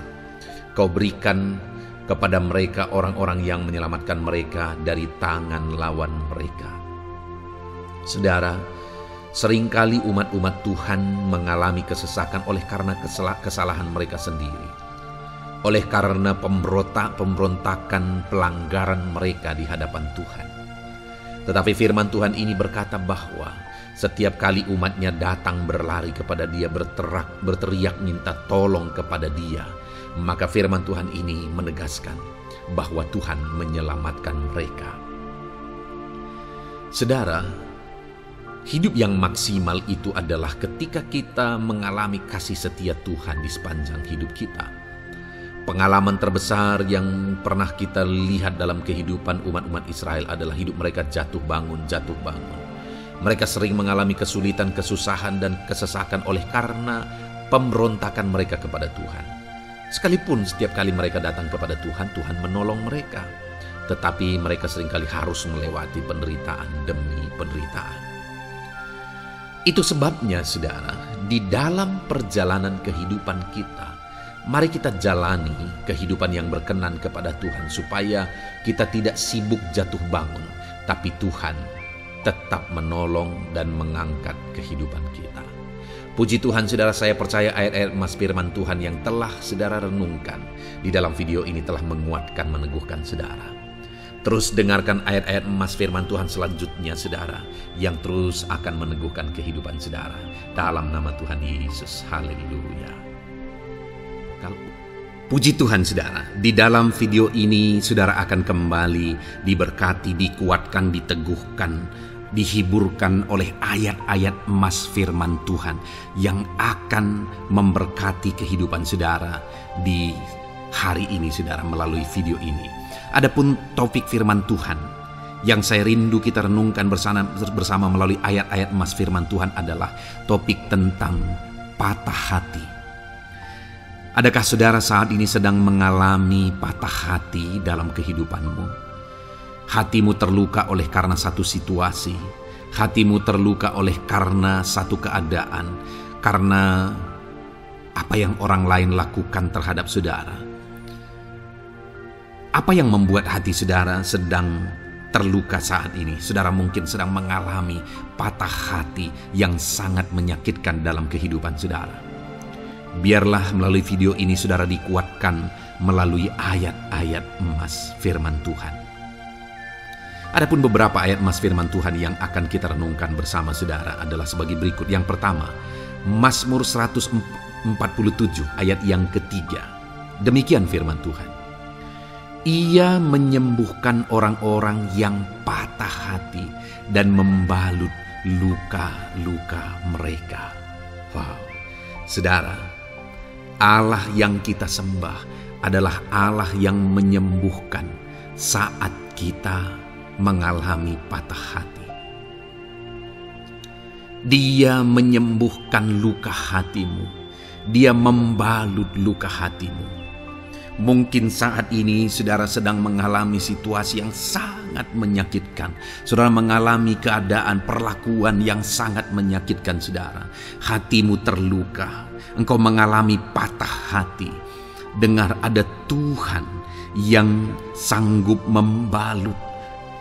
kau berikan kepada mereka orang-orang yang menyelamatkan mereka dari tangan lawan mereka. Saudara, seringkali umat-umat Tuhan mengalami kesesakan oleh karena kesalahan mereka sendiri. Oleh karena pemberontakan, pelanggaran mereka di hadapan Tuhan. Tetapi firman Tuhan ini berkata bahwa setiap kali umatnya datang berlari kepada dia, berteriak minta tolong kepada dia, maka firman Tuhan ini menegaskan bahwa Tuhan menyelamatkan mereka. Saudara, hidup yang maksimal itu adalah ketika kita mengalami kasih setia Tuhan di sepanjang hidup kita. Pengalaman terbesar yang pernah kita lihat dalam kehidupan umat-umat Israel adalah hidup mereka jatuh bangun. Mereka sering mengalami kesulitan, kesusahan, dan kesesakan oleh karena pemberontakan mereka kepada Tuhan. Sekalipun setiap kali mereka datang kepada Tuhan, Tuhan menolong mereka. Tetapi mereka seringkali harus melewati penderitaan demi penderitaan. Itu sebabnya, saudara, di dalam perjalanan kehidupan kita, mari kita jalani kehidupan yang berkenan kepada Tuhan supaya kita tidak sibuk jatuh bangun, tapi Tuhan tetap menolong dan mengangkat kehidupan kita. Puji Tuhan, saudara, saya percaya ayat-ayat emas firman Tuhan yang telah saudara renungkan di dalam video ini telah menguatkan, meneguhkan saudara. Terus dengarkan ayat-ayat emas firman Tuhan selanjutnya, saudara, yang terus akan meneguhkan kehidupan saudara. Dalam nama Tuhan Yesus, haleluya. Puji Tuhan, saudara, di dalam video ini saudara akan kembali diberkati, dikuatkan, diteguhkan, dihiburkan oleh ayat-ayat emas firman Tuhan yang akan memberkati kehidupan saudara di hari ini, saudara, melalui video ini. Adapun topik firman Tuhan yang saya rindu kita renungkan bersama melalui ayat-ayat emas firman Tuhan adalah topik tentang patah hati. Adakah saudara saat ini sedang mengalami patah hati dalam kehidupanmu? Hatimu terluka oleh karena satu situasi, hatimu terluka oleh karena satu keadaan, karena apa yang orang lain lakukan terhadap saudara. Apa yang membuat hati saudara sedang terluka saat ini? Saudara mungkin sedang mengalami patah hati yang sangat menyakitkan dalam kehidupan saudara. Biarlah melalui video ini saudara dikuatkan melalui ayat-ayat emas firman Tuhan. Adapun beberapa ayat emas firman Tuhan yang akan kita renungkan bersama saudara adalah sebagai berikut. Yang pertama, Mazmur 147 ayat yang ketiga. Demikian firman Tuhan. Ia menyembuhkan orang-orang yang patah hati dan membalut luka-luka mereka. Wow, saudara, Allah yang kita sembah adalah Allah yang menyembuhkan saat kita mengalami patah hati. Dia menyembuhkan luka hatimu. Dia membalut luka hatimu. Mungkin saat ini saudara sedang mengalami situasi yang sangat menyakitkan. Saudara mengalami keadaan, perlakuan yang sangat menyakitkan saudara. Hatimu terluka. Engkau mengalami patah hati. Dengar, ada Tuhan yang sanggup membalut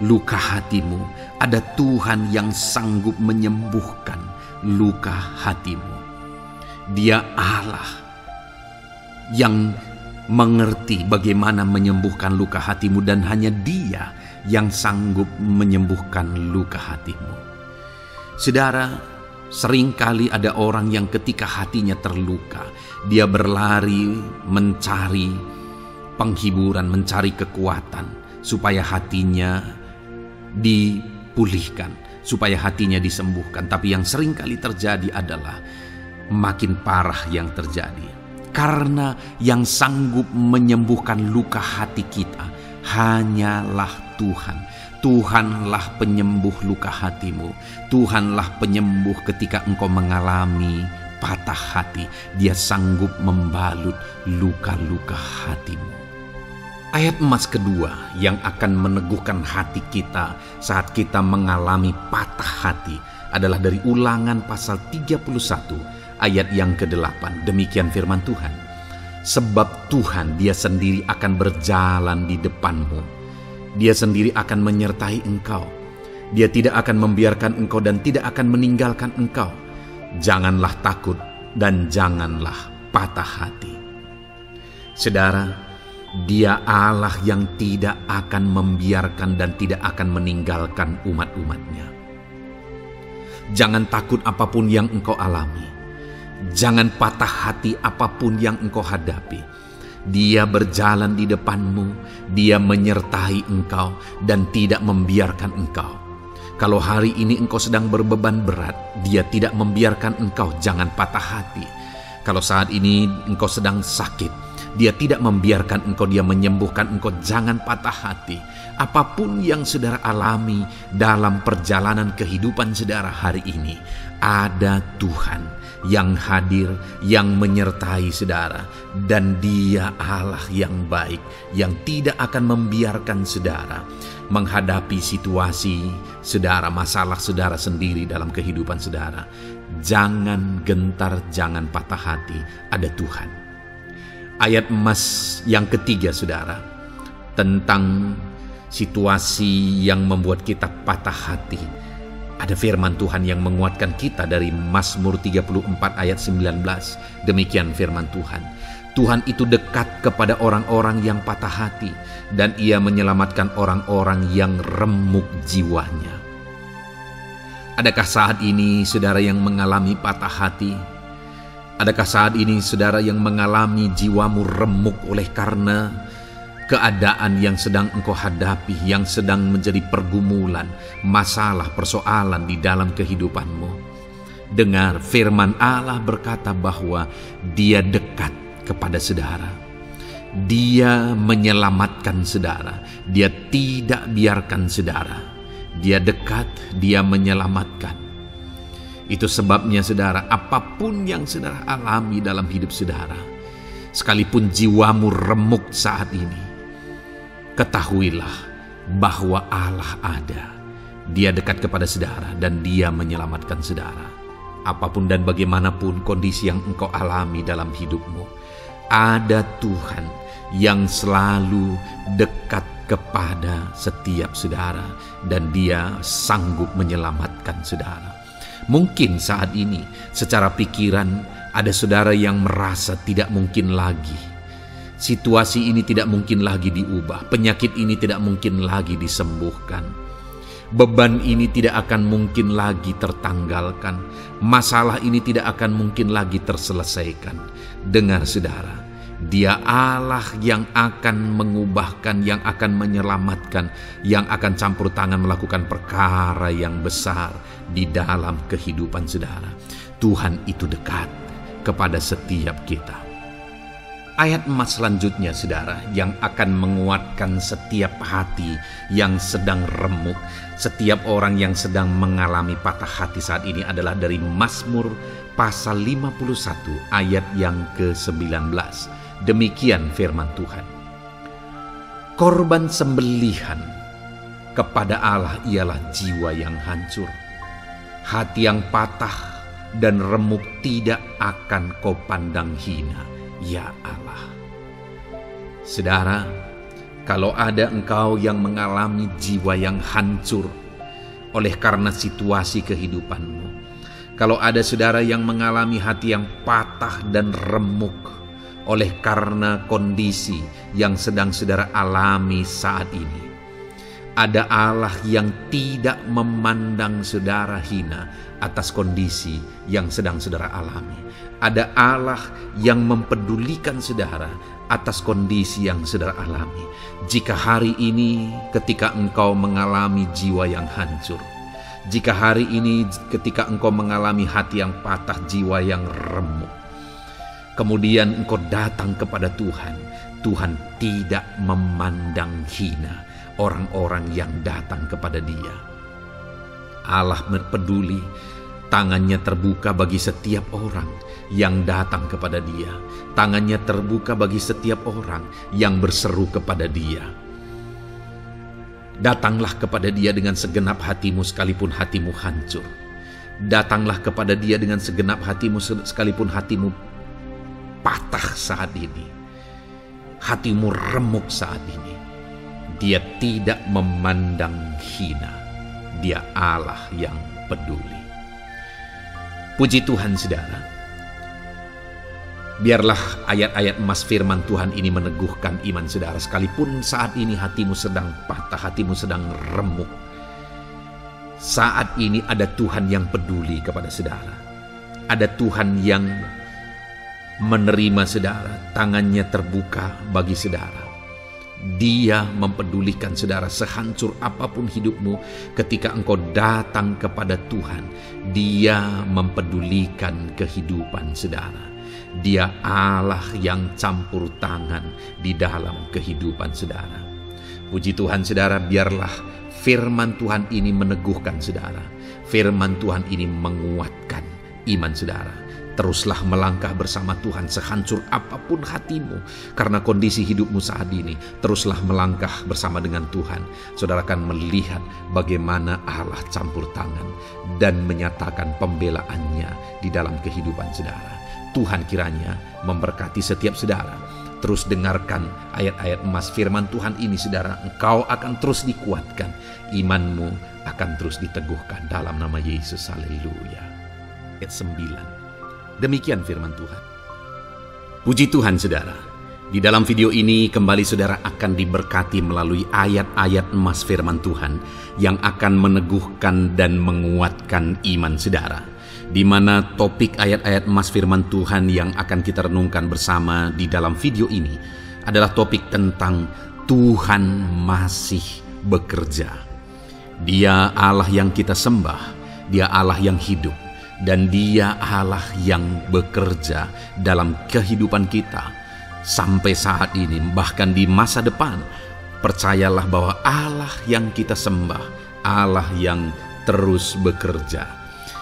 luka hatimu. Ada Tuhan yang sanggup menyembuhkan luka hatimu. Dia Allah yang mengerti bagaimana menyembuhkan luka hatimu, dan hanya Dia yang sanggup menyembuhkan luka hatimu. Saudara, seringkali ada orang yang ketika hatinya terluka, dia berlari mencari penghiburan, mencari kekuatan supaya hatinya dipulihkan, supaya hatinya disembuhkan. Tapi yang seringkali terjadi adalah makin parah yang terjadi. Karena yang sanggup menyembuhkan luka hati kita hanyalah Tuhan. Tuhanlah penyembuh luka hatimu. Tuhanlah penyembuh ketika engkau mengalami patah hati. Dia sanggup membalut luka-luka hatimu. Ayat emas kedua yang akan meneguhkan hati kita saat kita mengalami patah hati adalah dari Ulangan pasal 31 ayat yang ke-8. Demikian firman Tuhan. Sebab Tuhan dia sendiri akan berjalan di depanmu. Dia sendiri akan menyertai engkau. Dia tidak akan membiarkan engkau dan tidak akan meninggalkan engkau. Janganlah takut dan janganlah patah hati. Saudara, Dia Allah yang tidak akan membiarkan dan tidak akan meninggalkan umat-umatnya. Jangan takut apapun yang engkau alami. Jangan patah hati apapun yang engkau hadapi. Dia berjalan di depanmu, Dia menyertai engkau dan tidak membiarkan engkau. Kalau hari ini engkau sedang berbeban berat, Dia tidak membiarkan engkau, jangan patah hati. Kalau saat ini engkau sedang sakit, Dia tidak membiarkan engkau, Dia menyembuhkan engkau, jangan patah hati. Apapun yang saudara alami dalam perjalanan kehidupan saudara hari ini, ada Tuhan yang hadir, yang menyertai saudara. Dan Dia Allah yang baik, yang tidak akan membiarkan saudara menghadapi situasi saudara, masalah saudara sendiri dalam kehidupan saudara. Jangan gentar, jangan patah hati, ada Tuhan. Ayat emas yang ketiga saudara, tentang situasi yang membuat kita patah hati. Ada firman Tuhan yang menguatkan kita dari Mazmur 34 ayat 19. Demikian firman Tuhan. Tuhan itu dekat kepada orang-orang yang patah hati, dan Ia menyelamatkan orang-orang yang remuk jiwanya. Adakah saat ini saudara yang mengalami patah hati? Adakah saat ini saudara yang mengalami jiwamu remuk oleh karena keadaan yang sedang engkau hadapi, yang sedang menjadi pergumulan, masalah, persoalan di dalam kehidupanmu? Dengar, firman Allah berkata bahwa Dia dekat kepada saudara. Dia menyelamatkan saudara. Dia tidak biarkan saudara. Dia dekat, Dia menyelamatkan. Itu sebabnya saudara, apapun yang saudara alami dalam hidup saudara, sekalipun jiwamu remuk saat ini, ketahuilah bahwa Allah ada. Dia dekat kepada saudara dan Dia menyelamatkan saudara. Apapun dan bagaimanapun kondisi yang engkau alami dalam hidupmu, ada Tuhan yang selalu dekat kepada setiap saudara dan Dia sanggup menyelamatkan saudara. Mungkin saat ini secara pikiran ada saudara yang merasa tidak mungkin lagi. Situasi ini tidak mungkin lagi diubah. Penyakit ini tidak mungkin lagi disembuhkan. Beban ini tidak akan mungkin lagi tertanggalkan. Masalah ini tidak akan mungkin lagi terselesaikan. Dengar saudara, Dia Allah yang akan mengubahkan, yang akan menyelamatkan, yang akan campur tangan melakukan perkara yang besar di dalam kehidupan saudara. Tuhan itu dekat kepada setiap kita. Ayat emas selanjutnya saudara, yang akan menguatkan setiap hati yang sedang remuk, setiap orang yang sedang mengalami patah hati saat ini adalah dari Mazmur pasal 51 ayat yang ke-19. Demikian firman Tuhan. Korban sembelihan kepada Allah ialah jiwa yang hancur. Hati yang patah dan remuk tidak akan kau pandang hina, ya Allah. Saudara, kalau ada engkau yang mengalami jiwa yang hancur oleh karena situasi kehidupanmu, kalau ada saudara yang mengalami hati yang patah dan remuk oleh karena kondisi yang sedang saudara alami saat ini, ada Allah yang tidak memandang saudara hina atas kondisi yang sedang saudara alami. Ada Allah yang mempedulikan saudara atas kondisi yang saudara alami. Jika hari ini ketika engkau mengalami jiwa yang hancur, jika hari ini ketika engkau mengalami hati yang patah, jiwa yang remuk, kemudian engkau datang kepada Tuhan, Tuhan tidak memandang hina orang-orang yang datang kepada Dia. Allah peduli, tangannya terbuka bagi setiap orang yang datang kepada Dia. Tangannya terbuka bagi setiap orang yang berseru kepada Dia. Datanglah kepada Dia dengan segenap hatimu sekalipun hatimu hancur. Datanglah kepada Dia dengan segenap hatimu, sekalipun hatimu patah saat ini, hatimu remuk saat ini. Dia tidak memandang hina. Dia Allah yang peduli. Puji Tuhan, saudara. Biarlah ayat-ayat emas firman Tuhan ini meneguhkan iman saudara, sekalipun saat ini hatimu sedang patah, hatimu sedang remuk. Saat ini ada Tuhan yang peduli kepada saudara. Ada Tuhan yang menerima saudara, tangannya terbuka bagi saudara. Dia mempedulikan saudara sehancur apapun hidupmu. Ketika engkau datang kepada Tuhan, Dia mempedulikan kehidupan saudara. Dia Allah yang campur tangan di dalam kehidupan saudara. Puji Tuhan saudara, biarlah firman Tuhan ini meneguhkan saudara. Firman Tuhan ini menguatkan iman saudara. Teruslah melangkah bersama Tuhan sehancur apapun hatimu karena kondisi hidupmu saat ini. Teruslah melangkah bersama dengan Tuhan. Saudara akan melihat bagaimana Allah campur tangan dan menyatakan pembelaannya di dalam kehidupan saudara. Tuhan kiranya memberkati setiap saudara. Terus dengarkan ayat-ayat emas firman Tuhan ini saudara. Engkau akan terus dikuatkan. Imanmu akan terus diteguhkan dalam nama Yesus. Haleluya. Ayat 9. Demikian firman Tuhan. Puji Tuhan saudara. Di dalam video ini kembali saudara akan diberkati melalui ayat-ayat emas firman Tuhan yang akan meneguhkan dan menguatkan iman saudara. Di mana topik ayat-ayat emas firman Tuhan yang akan kita renungkan bersama di dalam video ini adalah topik tentang Tuhan masih bekerja. Dia Allah yang kita sembah, Dia Allah yang hidup, dan Dia Allah yang bekerja dalam kehidupan kita sampai saat ini, bahkan di masa depan. Percayalah bahwa Allah yang kita sembah, Allah yang terus bekerja.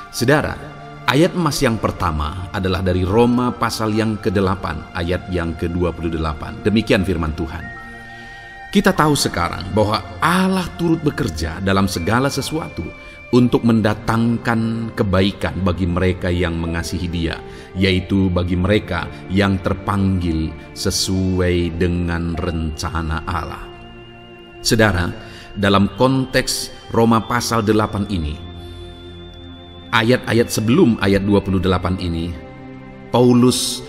Saudara, ayat emas yang pertama adalah dari Roma pasal yang ke-8 ayat yang ke-28. Demikian firman Tuhan. Kita tahu sekarang bahwa Allah turut bekerja dalam segala sesuatu untuk mendatangkan kebaikan bagi mereka yang mengasihi Dia, yaitu bagi mereka yang terpanggil sesuai dengan rencana Allah. Saudara, dalam konteks Roma pasal 8 ini, ayat-ayat sebelum ayat 28 ini, Paulus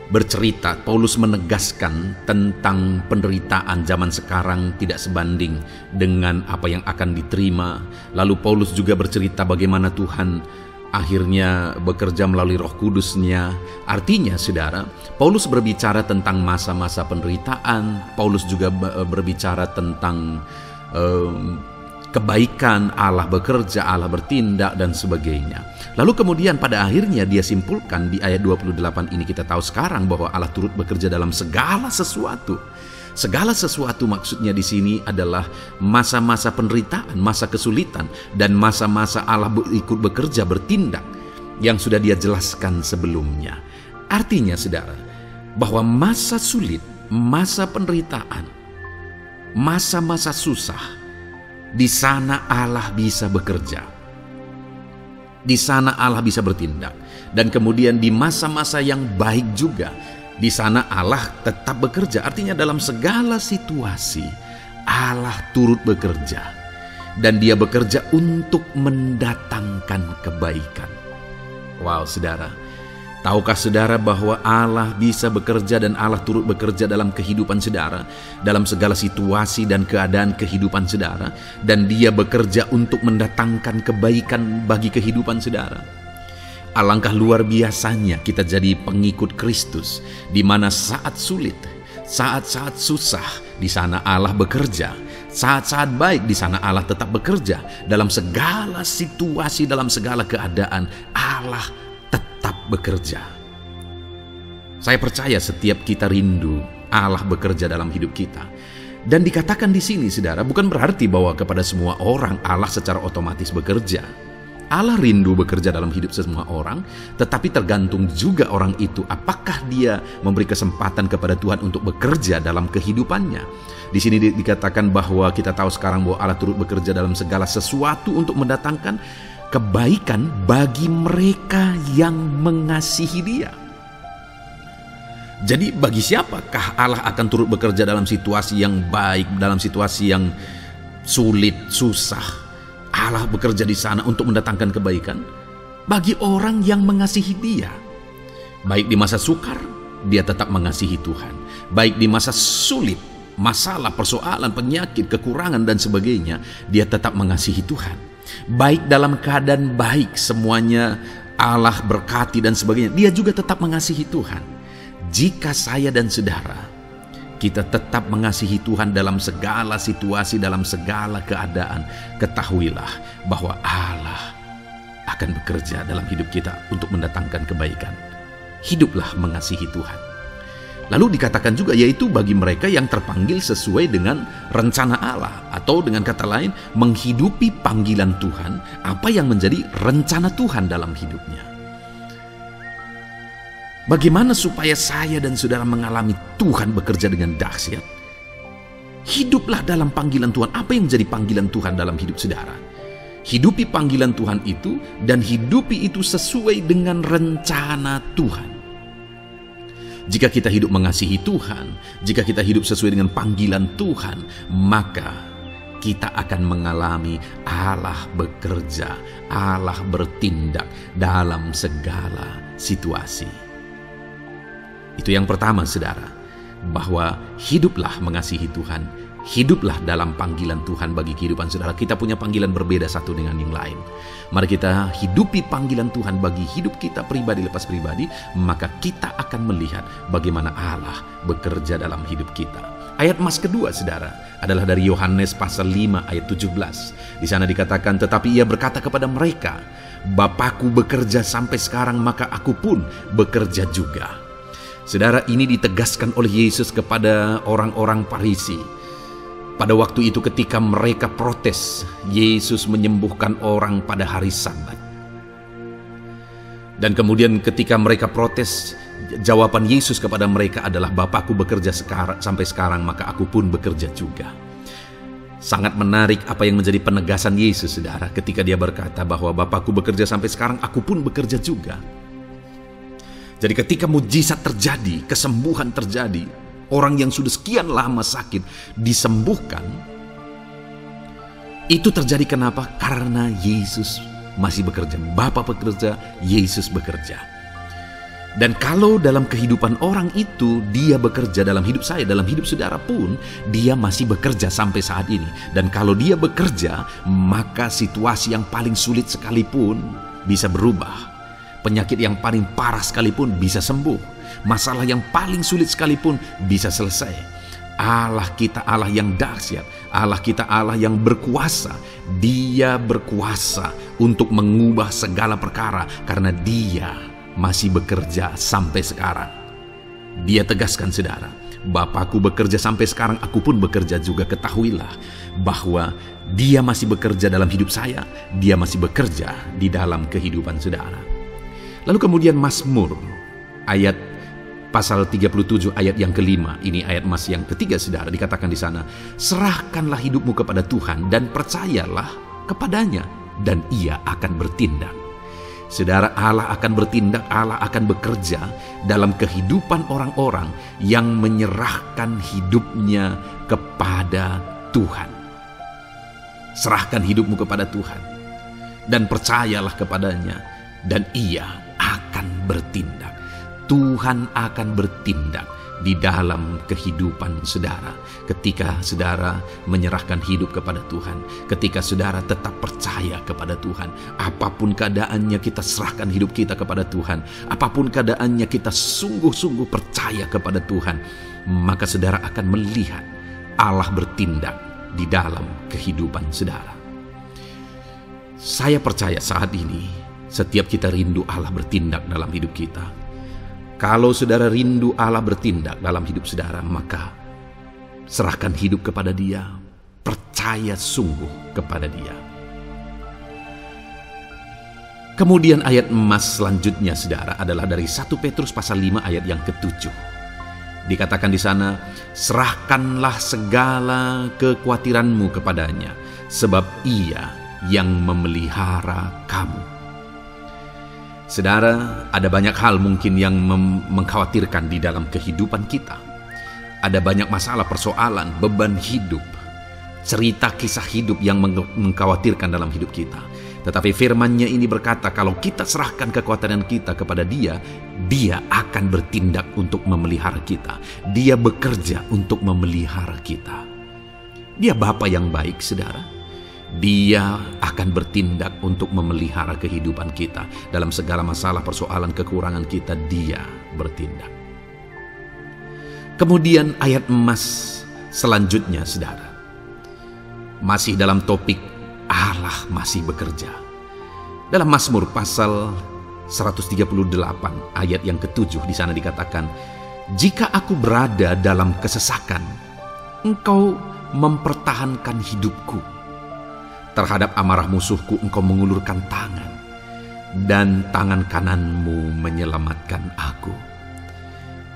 bercerita, Paulus menegaskan tentang penderitaan zaman sekarang tidak sebanding dengan apa yang akan diterima. Lalu Paulus juga bercerita bagaimana Tuhan akhirnya bekerja melalui Roh Kudus-Nya. Artinya saudara, Paulus berbicara tentang masa-masa penderitaan. Paulus juga berbicara tentang kebaikan, Allah bekerja, Allah bertindak, dan sebagainya. Lalu kemudian pada akhirnya dia simpulkan di ayat 28 ini, kita tahu sekarang bahwa Allah turut bekerja dalam segala sesuatu. Segala sesuatu maksudnya di sini adalah masa-masa penderitaan, masa kesulitan, dan masa-masa Allah ikut bekerja, bertindak, yang sudah Dia jelaskan sebelumnya. Artinya saudara, bahwa masa sulit, masa penderitaan, masa-masa susah, di sana Allah bisa bekerja. Di sana Allah bisa bertindak. Dan kemudian di masa-masa yang baik juga, di sana Allah tetap bekerja. Artinya dalam segala situasi Allah turut bekerja. Dan Dia bekerja untuk mendatangkan kebaikan. Wow saudara, tahukah saudara bahwa Allah bisa bekerja dan Allah turut bekerja dalam kehidupan saudara, dalam segala situasi dan keadaan kehidupan saudara, dan Dia bekerja untuk mendatangkan kebaikan bagi kehidupan saudara. Alangkah luar biasanya kita jadi pengikut Kristus, di mana saat sulit, saat-saat susah, di sana Allah bekerja. Saat-saat baik, di sana Allah tetap bekerja. Dalam segala situasi, dalam segala keadaan, Allah tetap bekerja. Saya percaya setiap kita rindu Allah bekerja dalam hidup kita. Dan dikatakan di sini saudara, bukan berarti bahwa kepada semua orang Allah secara otomatis bekerja. Allah rindu bekerja dalam hidup semua orang, tetapi tergantung juga orang itu apakah dia memberi kesempatan kepada Tuhan untuk bekerja dalam kehidupannya. Di sini dikatakan bahwa kita tahu sekarang bahwa Allah turut bekerja dalam segala sesuatu untuk mendatangkan kebaikan bagi mereka yang mengasihi Dia. Jadi bagi siapakah Allah akan turut bekerja dalam situasi yang baik, dalam situasi yang sulit, susah? Allah bekerja di sana untuk mendatangkan kebaikan bagi orang yang mengasihi Dia. Baik di masa sukar, dia tetap mengasihi Tuhan. Baik di masa sulit, masalah, persoalan, penyakit, kekurangan dan sebagainya, dia tetap mengasihi Tuhan. Baik dalam keadaan baik, semuanya Allah berkati dan sebagainya, dia juga tetap mengasihi Tuhan. Jika saya dan saudara, kita tetap mengasihi Tuhan dalam segala situasi, dalam segala keadaan, ketahuilah bahwa Allah akan bekerja dalam hidup kita untuk mendatangkan kebaikan. Hiduplah mengasihi Tuhan. Lalu dikatakan juga, yaitu bagi mereka yang terpanggil sesuai dengan rencana Allah, atau dengan kata lain, menghidupi panggilan Tuhan, apa yang menjadi rencana Tuhan dalam hidupnya. Bagaimana supaya saya dan saudara mengalami Tuhan bekerja dengan dahsyat? Hiduplah dalam panggilan Tuhan. Apa yang menjadi panggilan Tuhan dalam hidup saudara? Hidupi panggilan Tuhan itu, dan hidupi itu sesuai dengan rencana Tuhan. Jika kita hidup mengasihi Tuhan, jika kita hidup sesuai dengan panggilan Tuhan, maka kita akan mengalami Allah bekerja, Allah bertindak dalam segala situasi. Itu yang pertama, saudara, bahwa hiduplah mengasihi Tuhan, hiduplah dalam panggilan Tuhan bagi kehidupan saudara. Kita punya panggilan berbeda satu dengan yang lain. Mari kita hidupi panggilan Tuhan bagi hidup kita pribadi lepas pribadi, maka kita akan melihat bagaimana Allah bekerja dalam hidup kita. Ayat emas kedua, saudara, adalah dari Yohanes pasal 5 ayat 17. Di sana dikatakan, tetapi ia berkata kepada mereka, Bapakku bekerja sampai sekarang, maka aku pun bekerja juga. Saudara, ini ditegaskan oleh Yesus kepada orang-orang Farisi. Pada waktu itu ketika mereka protes, Yesus menyembuhkan orang pada hari Sabat. Dan kemudian ketika mereka protes, jawaban Yesus kepada mereka adalah, Bapakku bekerja sampai sekarang, maka aku pun bekerja juga. Sangat menarik apa yang menjadi penegasan Yesus, saudara, ketika dia berkata bahwa Bapakku bekerja sampai sekarang, aku pun bekerja juga. Jadi ketika mujizat terjadi, kesembuhan terjadi, orang yang sudah sekian lama sakit disembuhkan, itu terjadi kenapa? Karena Yesus masih bekerja. Bapa bekerja, Yesus bekerja. Dan kalau dalam kehidupan orang itu, dia bekerja dalam hidup saya, dalam hidup saudara pun, dia masih bekerja sampai saat ini. Dan kalau dia bekerja, maka situasi yang paling sulit sekalipun bisa berubah. Penyakit yang paling parah sekalipun bisa sembuh. Masalah yang paling sulit sekalipun bisa selesai. Allah kita Allah yang dahsyat. Allah kita Allah yang berkuasa. Dia berkuasa untuk mengubah segala perkara karena Dia masih bekerja sampai sekarang. Dia tegaskan, saudara, Bapakku bekerja sampai sekarang, aku pun bekerja juga. Ketahuilah bahwa Dia masih bekerja dalam hidup saya. Dia masih bekerja di dalam kehidupan saudara. Lalu kemudian Mazmur ayat pasal 37 ayat yang kelima, ini ayat emas yang ketiga, saudara, dikatakan di sana, serahkanlah hidupmu kepada Tuhan dan percayalah kepadanya dan Ia akan bertindak. Saudara, Allah akan bertindak, Allah akan bekerja dalam kehidupan orang-orang yang menyerahkan hidupnya kepada Tuhan. Serahkan hidupmu kepada Tuhan dan percayalah kepadanya dan Ia akan bertindak. Tuhan akan bertindak di dalam kehidupan saudara. Ketika saudara menyerahkan hidup kepada Tuhan, ketika saudara tetap percaya kepada Tuhan, apapun keadaannya kita serahkan hidup kita kepada Tuhan, apapun keadaannya kita sungguh-sungguh percaya kepada Tuhan, maka saudara akan melihat Allah bertindak di dalam kehidupan saudara. Saya percaya saat ini setiap kita rindu Allah bertindak dalam hidup kita. Kalau saudara rindu Allah bertindak dalam hidup saudara, maka serahkan hidup kepada Dia, percaya sungguh kepada Dia. Kemudian ayat emas selanjutnya, saudara, adalah dari 1 Petrus pasal 5 ayat yang ke-7. Dikatakan di sana, serahkanlah segala kekhawatiranmu kepadanya, sebab Ia yang memelihara kamu. Saudara, ada banyak hal mungkin yang mengkhawatirkan di dalam kehidupan kita. Ada banyak masalah, persoalan, beban hidup, cerita kisah hidup yang mengkhawatirkan dalam hidup kita. Tetapi firman-Nya ini berkata, kalau kita serahkan kekuatan kita kepada Dia, Dia akan bertindak untuk memelihara kita. Dia bekerja untuk memelihara kita. Dia Bapa yang baik, saudara. Dia akan bertindak untuk memelihara kehidupan kita. Dalam segala masalah, persoalan, kekurangan kita, Dia bertindak. Kemudian ayat emas selanjutnya, saudara, masih dalam topik Allah masih bekerja. Dalam Mazmur pasal 138 ayat yang ke-7 di sana dikatakan, jika aku berada dalam kesesakan, Engkau mempertahankan hidupku. Terhadap amarah musuhku Engkau mengulurkan tangan, dan tangan kananmu menyelamatkan aku.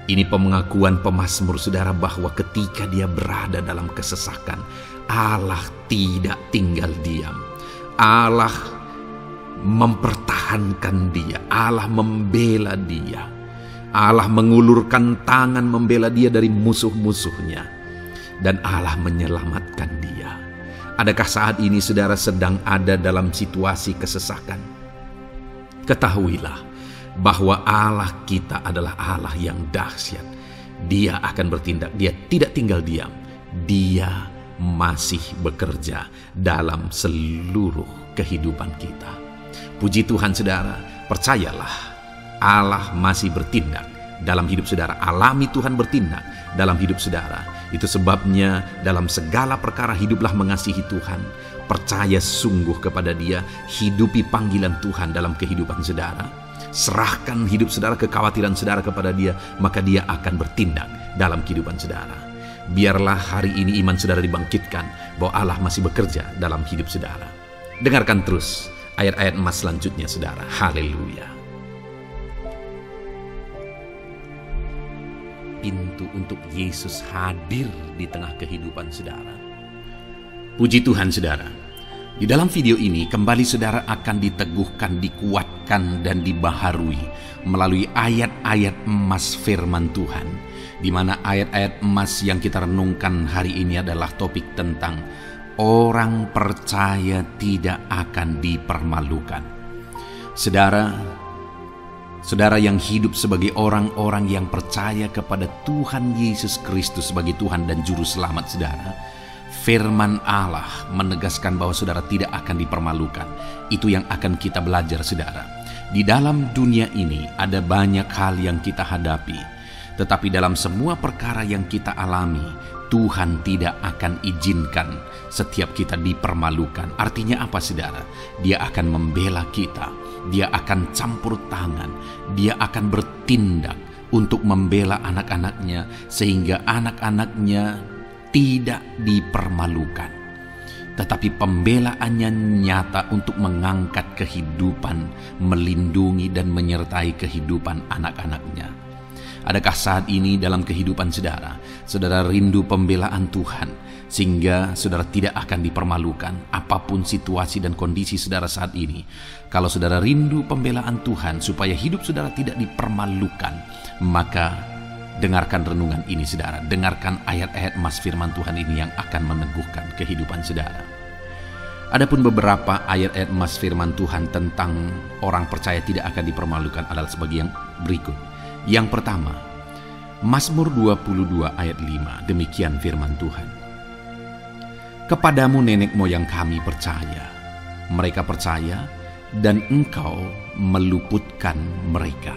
Ini pengakuan pemazmur, saudara, bahwa ketika dia berada dalam kesesakan, Allah tidak tinggal diam. Allah mempertahankan dia. Allah membela dia. Allah mengulurkan tangan membela dia dari musuh-musuhnya. Dan Allah menyelamatkan dia. Adakah saat ini saudara sedang ada dalam situasi kesesakan? Ketahuilah bahwa Allah kita adalah Allah yang dahsyat. Dia akan bertindak. Dia tidak tinggal diam. Dia masih bekerja dalam seluruh kehidupan kita. Puji Tuhan, saudara. Percayalah, Allah masih bertindak dalam hidup saudara. Alami Tuhan bertindak dalam hidup saudara. Itu sebabnya dalam segala perkara hiduplah mengasihi Tuhan. Percaya sungguh kepada Dia. Hidupi panggilan Tuhan dalam kehidupan saudara. Serahkan hidup saudara, kekhawatiran saudara kepada Dia, maka Dia akan bertindak dalam kehidupan saudara. Biarlah hari ini iman saudara dibangkitkan bahwa Allah masih bekerja dalam hidup saudara. Dengarkan terus ayat-ayat emas selanjutnya, saudara. Haleluya. Pintu untuk Yesus hadir di tengah kehidupan saudara. Puji Tuhan, saudara. Di dalam video ini kembali saudara akan diteguhkan, dikuatkan, dan dibaharui melalui ayat-ayat emas firman Tuhan, di mana ayat-ayat emas yang kita renungkan hari ini adalah topik tentang orang percaya tidak akan dipermalukan. Saudara yang hidup sebagai orang-orang yang percaya kepada Tuhan Yesus Kristus sebagai Tuhan dan Juru Selamat saudara, firman Allah menegaskan bahwa saudara tidak akan dipermalukan. Itu yang akan kita belajar, saudara. Di dalam dunia ini ada banyak hal yang kita hadapi, tetapi dalam semua perkara yang kita alami, Tuhan tidak akan izinkan setiap kita dipermalukan. Artinya apa, saudara? Dia akan membela kita. Dia akan campur tangan. Dia akan bertindak untuk membela anak-anaknya, sehingga anak-anaknya tidak dipermalukan. Tetapi pembelaannya nyata untuk mengangkat kehidupan, melindungi dan menyertai kehidupan anak-anaknya. Adakah saat ini dalam kehidupan saudara rindu pembelaan Tuhan, sehingga saudara tidak akan dipermalukan apapun situasi dan kondisi saudara saat ini? Kalau saudara rindu pembelaan Tuhan supaya hidup saudara tidak dipermalukan, maka dengarkan renungan ini, saudara. Dengarkan ayat-ayat emas firman Tuhan ini yang akan meneguhkan kehidupan saudara. Adapun beberapa ayat-ayat emas firman Tuhan tentang orang percaya tidak akan dipermalukan adalah sebagai yang berikut. Yang pertama, Mazmur 22 ayat 5. Demikian firman Tuhan. Kepadamu nenek moyang kami percaya. Mereka percaya dan Engkau meluputkan mereka.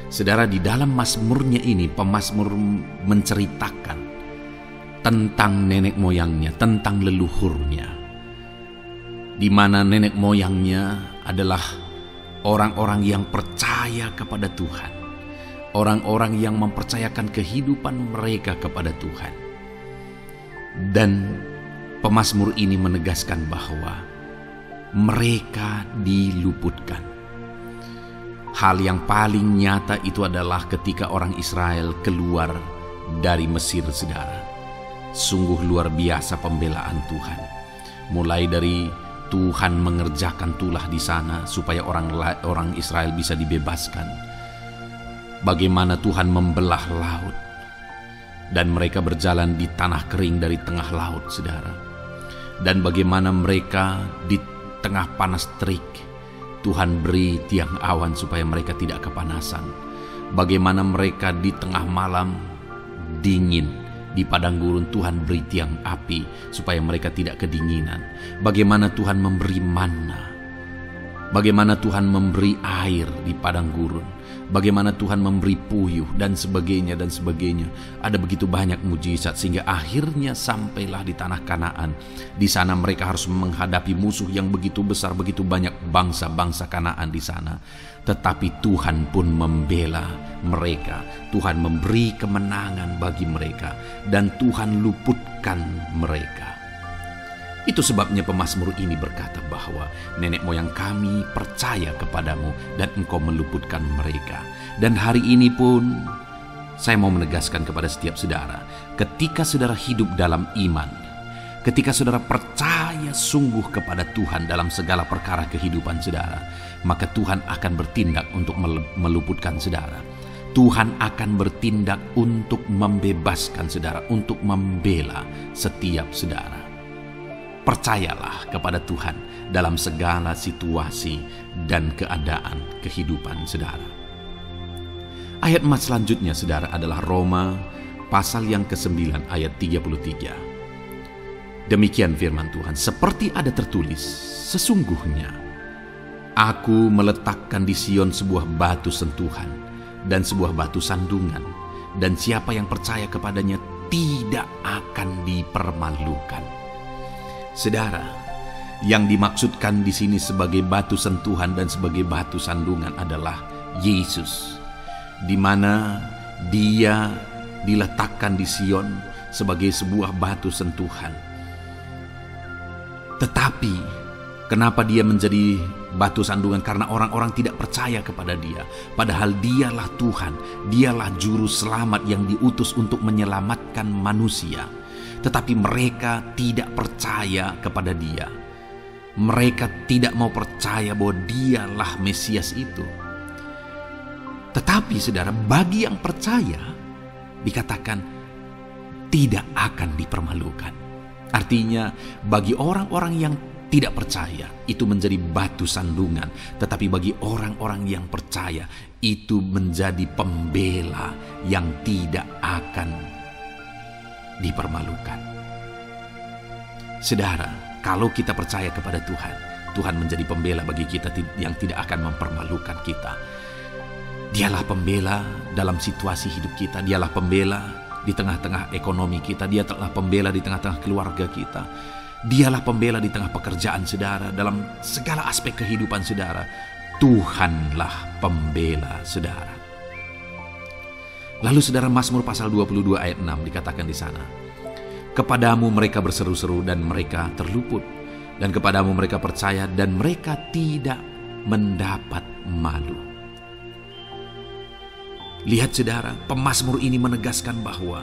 Saudara, di dalam mazmurnya ini pemazmur menceritakan tentang nenek moyangnya, tentang leluhurnya, di mana nenek moyangnya adalah orang-orang yang percaya kepada Tuhan, orang-orang yang mempercayakan kehidupan mereka kepada Tuhan. Dan pemazmur ini menegaskan bahwa mereka diluputkan. Hal yang paling nyata itu adalah ketika orang Israel keluar dari Mesir, saudara. Sungguh luar biasa pembelaan Tuhan. Mulai dari Tuhan mengerjakan tulah di sana supaya orang Israel bisa dibebaskan. Bagaimana Tuhan membelah laut dan mereka berjalan di tanah kering dari tengah laut, saudara. Dan bagaimana mereka di tengah panas terik, Tuhan beri tiang awan supaya mereka tidak kepanasan. Bagaimana mereka di tengah malam dingin, di padang gurun Tuhan beri tiang api supaya mereka tidak kedinginan. Bagaimana Tuhan memberi manna, bagaimana Tuhan memberi air di padang gurun, bagaimana Tuhan memberi puyuh dan sebagainya dan sebagainya. Ada begitu banyak mujizat sehingga akhirnya sampailah di tanah Kanaan. Di sana mereka harus menghadapi musuh yang begitu besar, begitu banyak bangsa-bangsa Kanaan di sana. Tetapi Tuhan pun membela mereka. Tuhan memberi kemenangan bagi mereka dan Tuhan luputkan mereka. Itu sebabnya pemazmur ini berkata bahwa nenek moyang kami percaya kepadamu dan engkau meluputkan mereka. Dan hari ini pun saya mau menegaskan kepada setiap saudara, ketika saudara hidup dalam iman, ketika saudara percaya sungguh kepada Tuhan dalam segala perkara kehidupan saudara, maka Tuhan akan bertindak untuk meluputkan saudara. Tuhan akan bertindak untuk membebaskan saudara, untuk membela setiap saudara. Percayalah kepada Tuhan dalam segala situasi dan keadaan kehidupan saudara. Ayat emas selanjutnya saudara adalah Roma pasal yang ke-9 ayat 33. Demikian firman Tuhan, seperti ada tertulis, sesungguhnya aku meletakkan di Sion sebuah batu sentuhan dan sebuah batu sandungan, dan siapa yang percaya kepadanya tidak akan dipermalukan. Saudara, yang dimaksudkan di sini sebagai batu sentuhan dan sebagai batu sandungan adalah Yesus, di mana Dia diletakkan di Sion sebagai sebuah batu sentuhan. Tetapi kenapa Dia menjadi batu sandungan? Karena orang-orang tidak percaya kepada Dia. Padahal Dialah Tuhan, Dialah juru selamat yang diutus untuk menyelamatkan manusia. Tetapi mereka tidak percaya kepada Dia. Mereka tidak mau percaya bahwa Dialah Mesias itu. Tetapi saudara, bagi yang percaya dikatakan tidak akan dipermalukan. Artinya bagi orang-orang yang tidak percaya itu menjadi batu sandungan, tetapi bagi orang-orang yang percaya itu menjadi pembela yang tidak akan dipermalukan. Saudara, kalau kita percaya kepada Tuhan, Tuhan menjadi pembela bagi kita yang tidak akan mempermalukan kita. Dialah pembela dalam situasi hidup kita, Dialah pembela di tengah-tengah ekonomi kita, Dialah pembela di tengah-tengah keluarga kita, Dialah pembela di tengah pekerjaan saudara, dalam segala aspek kehidupan saudara. Tuhanlah pembela saudara. Lalu saudara, Mazmur pasal 22 ayat 6 dikatakan di sana, kepadamu mereka berseru-seru dan mereka terluput, dan kepadamu mereka percaya dan mereka tidak mendapat malu. Lihat saudara, pemazmur ini menegaskan bahwa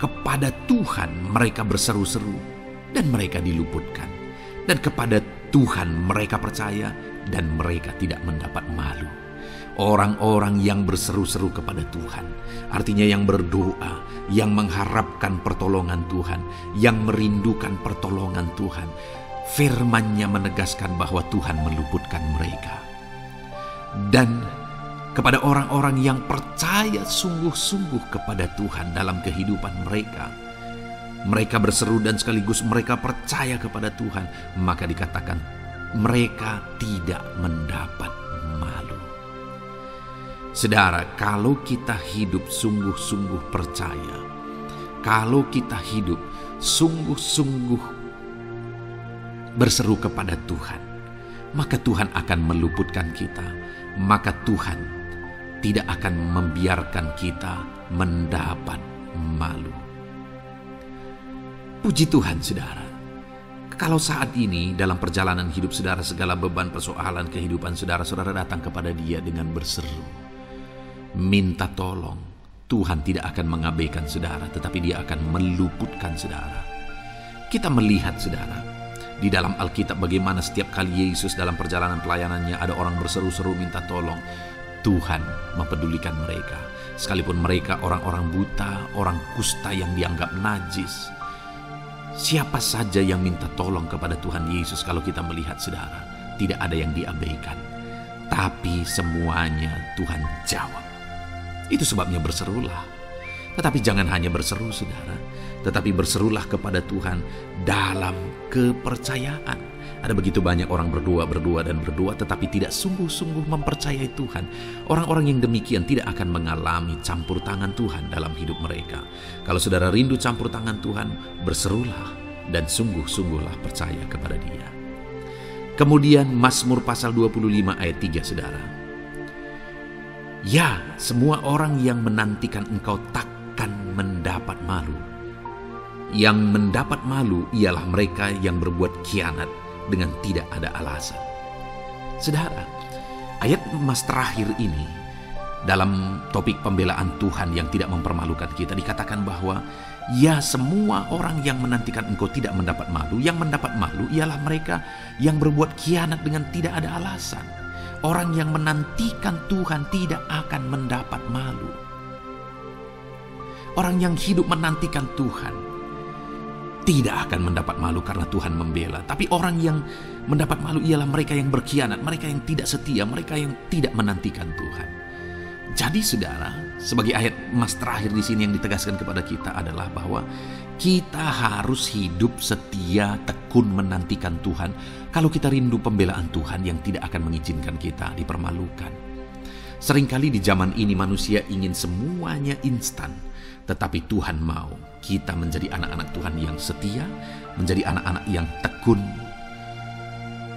kepada Tuhan mereka berseru-seru dan mereka diluputkan, dan kepada Tuhan mereka percaya dan mereka tidak mendapat malu. Orang-orang yang berseru-seru kepada Tuhan, artinya yang berdoa, yang mengharapkan pertolongan Tuhan, yang merindukan pertolongan Tuhan, firman-Nya menegaskan bahwa Tuhan meluputkan mereka. Dan kepada orang-orang yang percaya sungguh-sungguh kepada Tuhan dalam kehidupan mereka, mereka berseru dan sekaligus mereka percaya kepada Tuhan, maka dikatakan mereka tidak mendapat malu. Saudara, kalau kita hidup sungguh-sungguh percaya, kalau kita hidup sungguh-sungguh berseru kepada Tuhan, maka Tuhan akan meluputkan kita, maka Tuhan tidak akan membiarkan kita mendapat malu. Puji Tuhan saudara, kalau saat ini dalam perjalanan hidup saudara, segala beban persoalan kehidupan saudara, saudara datang kepada Dia dengan berseru, minta tolong, Tuhan tidak akan mengabaikan saudara, tetapi Dia akan meluputkan saudara. Kita melihat saudara, Di dalam Alkitab bagaimana setiap kali Yesus dalam perjalanan pelayanannya ada orang berseru-seru minta tolong, Tuhan mempedulikan mereka. Sekalipun mereka orang-orang buta, orang kusta yang dianggap najis. Siapa saja yang minta tolong kepada Tuhan Yesus, kalau kita melihat saudara, tidak ada yang diabaikan. Tapi semuanya Tuhan jawab. Itu sebabnya berserulah. Tetapi jangan hanya berseru saudara, tetapi berserulah kepada Tuhan dalam kepercayaan. Ada begitu banyak orang berdoa tetapi tidak sungguh-sungguh mempercayai Tuhan. Orang-orang yang demikian tidak akan mengalami campur tangan Tuhan dalam hidup mereka. Kalau saudara rindu campur tangan Tuhan, berserulah dan sungguh-sungguhlah percaya kepada Dia. Kemudian Mazmur pasal 25 ayat 3 saudara. Ya, semua orang yang menantikan Engkau takkan mendapat malu. Yang mendapat malu ialah mereka yang berbuat khianat dengan tidak ada alasan. Saudara, ayat emas terakhir ini dalam topik pembelaan Tuhan yang tidak mempermalukan kita dikatakan bahwa ya, semua orang yang menantikan Engkau tidak mendapat malu. Yang mendapat malu ialah mereka yang berbuat khianat dengan tidak ada alasan. Orang yang menantikan Tuhan tidak akan mendapat malu. Orang yang hidup menantikan Tuhan tidak akan mendapat malu karena Tuhan membela. Tapi orang yang mendapat malu ialah mereka yang berkhianat, mereka yang tidak setia, mereka yang tidak menantikan Tuhan. Jadi saudara, sebagai ayat emas terakhir di sini yang ditegaskan kepada kita adalah bahwa kita harus hidup setia, tekun menantikan Tuhan. Kalau kita rindu pembelaan Tuhan yang tidak akan mengizinkan kita dipermalukan. Seringkali di zaman ini manusia ingin semuanya instan, tetapi Tuhan mau kita menjadi anak-anak Tuhan yang setia, menjadi anak-anak yang tekun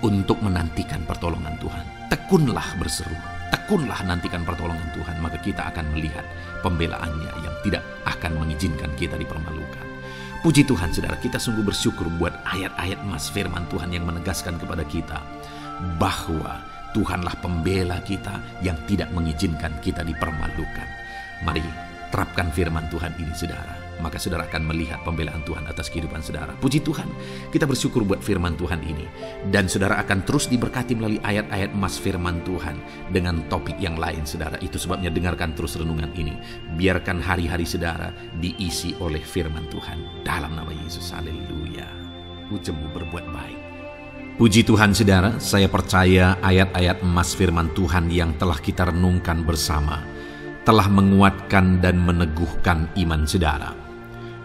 untuk menantikan pertolongan Tuhan. Tekunlah berseru, tekunlah nantikan pertolongan Tuhan, maka kita akan melihat pembelaannya yang tidak akan mengizinkan kita dipermalukan. Puji Tuhan saudara, kita sungguh bersyukur buat ayat-ayat emas firman Tuhan yang menegaskan kepada kita bahwa Tuhanlah pembela kita yang tidak mengizinkan kita dipermalukan. Mari terapkan firman Tuhan ini saudara, maka saudara akan melihat pembelaan Tuhan atas kehidupan saudara. Puji Tuhan, kita bersyukur buat firman Tuhan ini. Dan saudara akan terus diberkati melalui ayat-ayat emas firman Tuhan dengan topik yang lain saudara. Itu sebabnya dengarkan terus renungan ini. Biarkan hari-hari saudara diisi oleh firman Tuhan. Dalam nama Yesus, haleluya. Ujungmu berbuat baik. Puji Tuhan saudara, saya percaya ayat-ayat emas firman Tuhan yang telah kita renungkan bersama telah menguatkan dan meneguhkan iman saudara.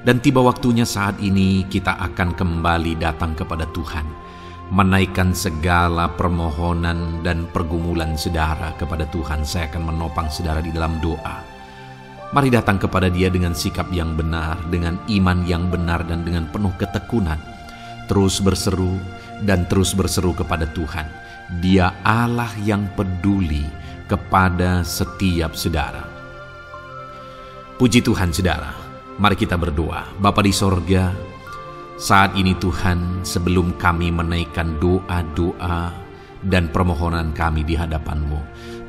Dan tiba waktunya saat ini kita akan kembali datang kepada Tuhan, menaikkan segala permohonan dan pergumulan saudara kepada Tuhan. Saya akan menopang saudara di dalam doa. Mari datang kepada Dia dengan sikap yang benar, dengan iman yang benar, dan dengan penuh ketekunan. Terus berseru dan terus berseru kepada Tuhan. Dia Allah yang peduli kepada setiap saudara. Puji Tuhan saudara, mari kita berdoa. Bapa di sorga, saat ini Tuhan, sebelum kami menaikkan doa-doa dan permohonan kami di hadapan-Mu,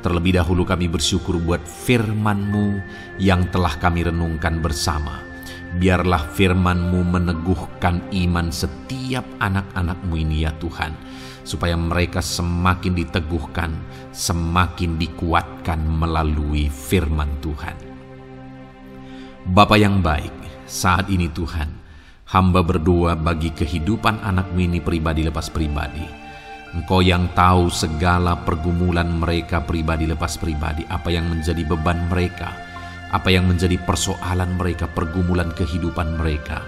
terlebih dahulu kami bersyukur buat firman-Mu yang telah kami renungkan bersama. Biarlah firman-Mu meneguhkan iman setiap anak-anak-Mu ini ya Tuhan, supaya mereka semakin diteguhkan, semakin dikuatkan melalui firman Tuhan. Bapa yang baik, saat ini Tuhan, hamba berdoa bagi kehidupan anak-Mu ini pribadi lepas pribadi. Engkau yang tahu segala pergumulan mereka pribadi lepas pribadi, apa yang menjadi beban mereka, apa yang menjadi persoalan mereka, pergumulan kehidupan mereka.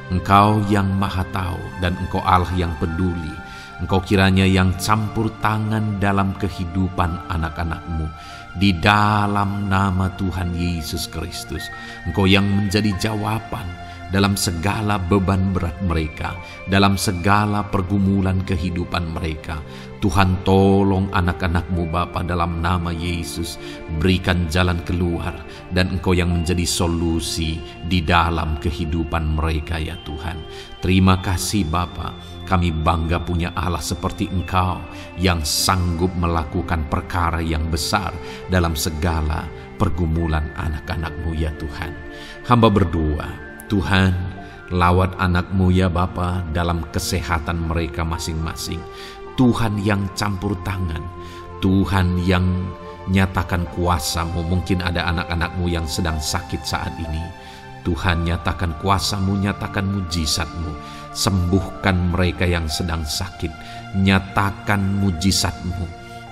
Engkau yang maha tahu dan Engkau Allah yang peduli. Engkau kiranya yang campur tangan dalam kehidupan anak-anak-Mu. Di dalam nama Tuhan Yesus Kristus, Engkau yang menjadi jawaban dalam segala beban berat mereka, dalam segala pergumulan kehidupan mereka. Tuhan tolong anak-anak-Mu Bapa dalam nama Yesus, berikan jalan keluar, dan Engkau yang menjadi solusi di dalam kehidupan mereka ya Tuhan. Terima kasih Bapa, kami bangga punya Allah seperti Engkau yang sanggup melakukan perkara yang besar dalam segala pergumulan anak-anak-Mu ya Tuhan. Hamba berdoa, Tuhan, Lawat anak-Mu ya Bapa dalam kesehatan mereka masing-masing. Tuhan yang campur tangan, Tuhan yang nyatakan kuasa-Mu. Mungkin ada anak-anak-Mu yang sedang sakit saat ini. Tuhan, nyatakan kuasa-Mu, nyatakan mujizat-Mu. Sembuhkan mereka yang sedang sakit. Nyatakan mujizat-Mu.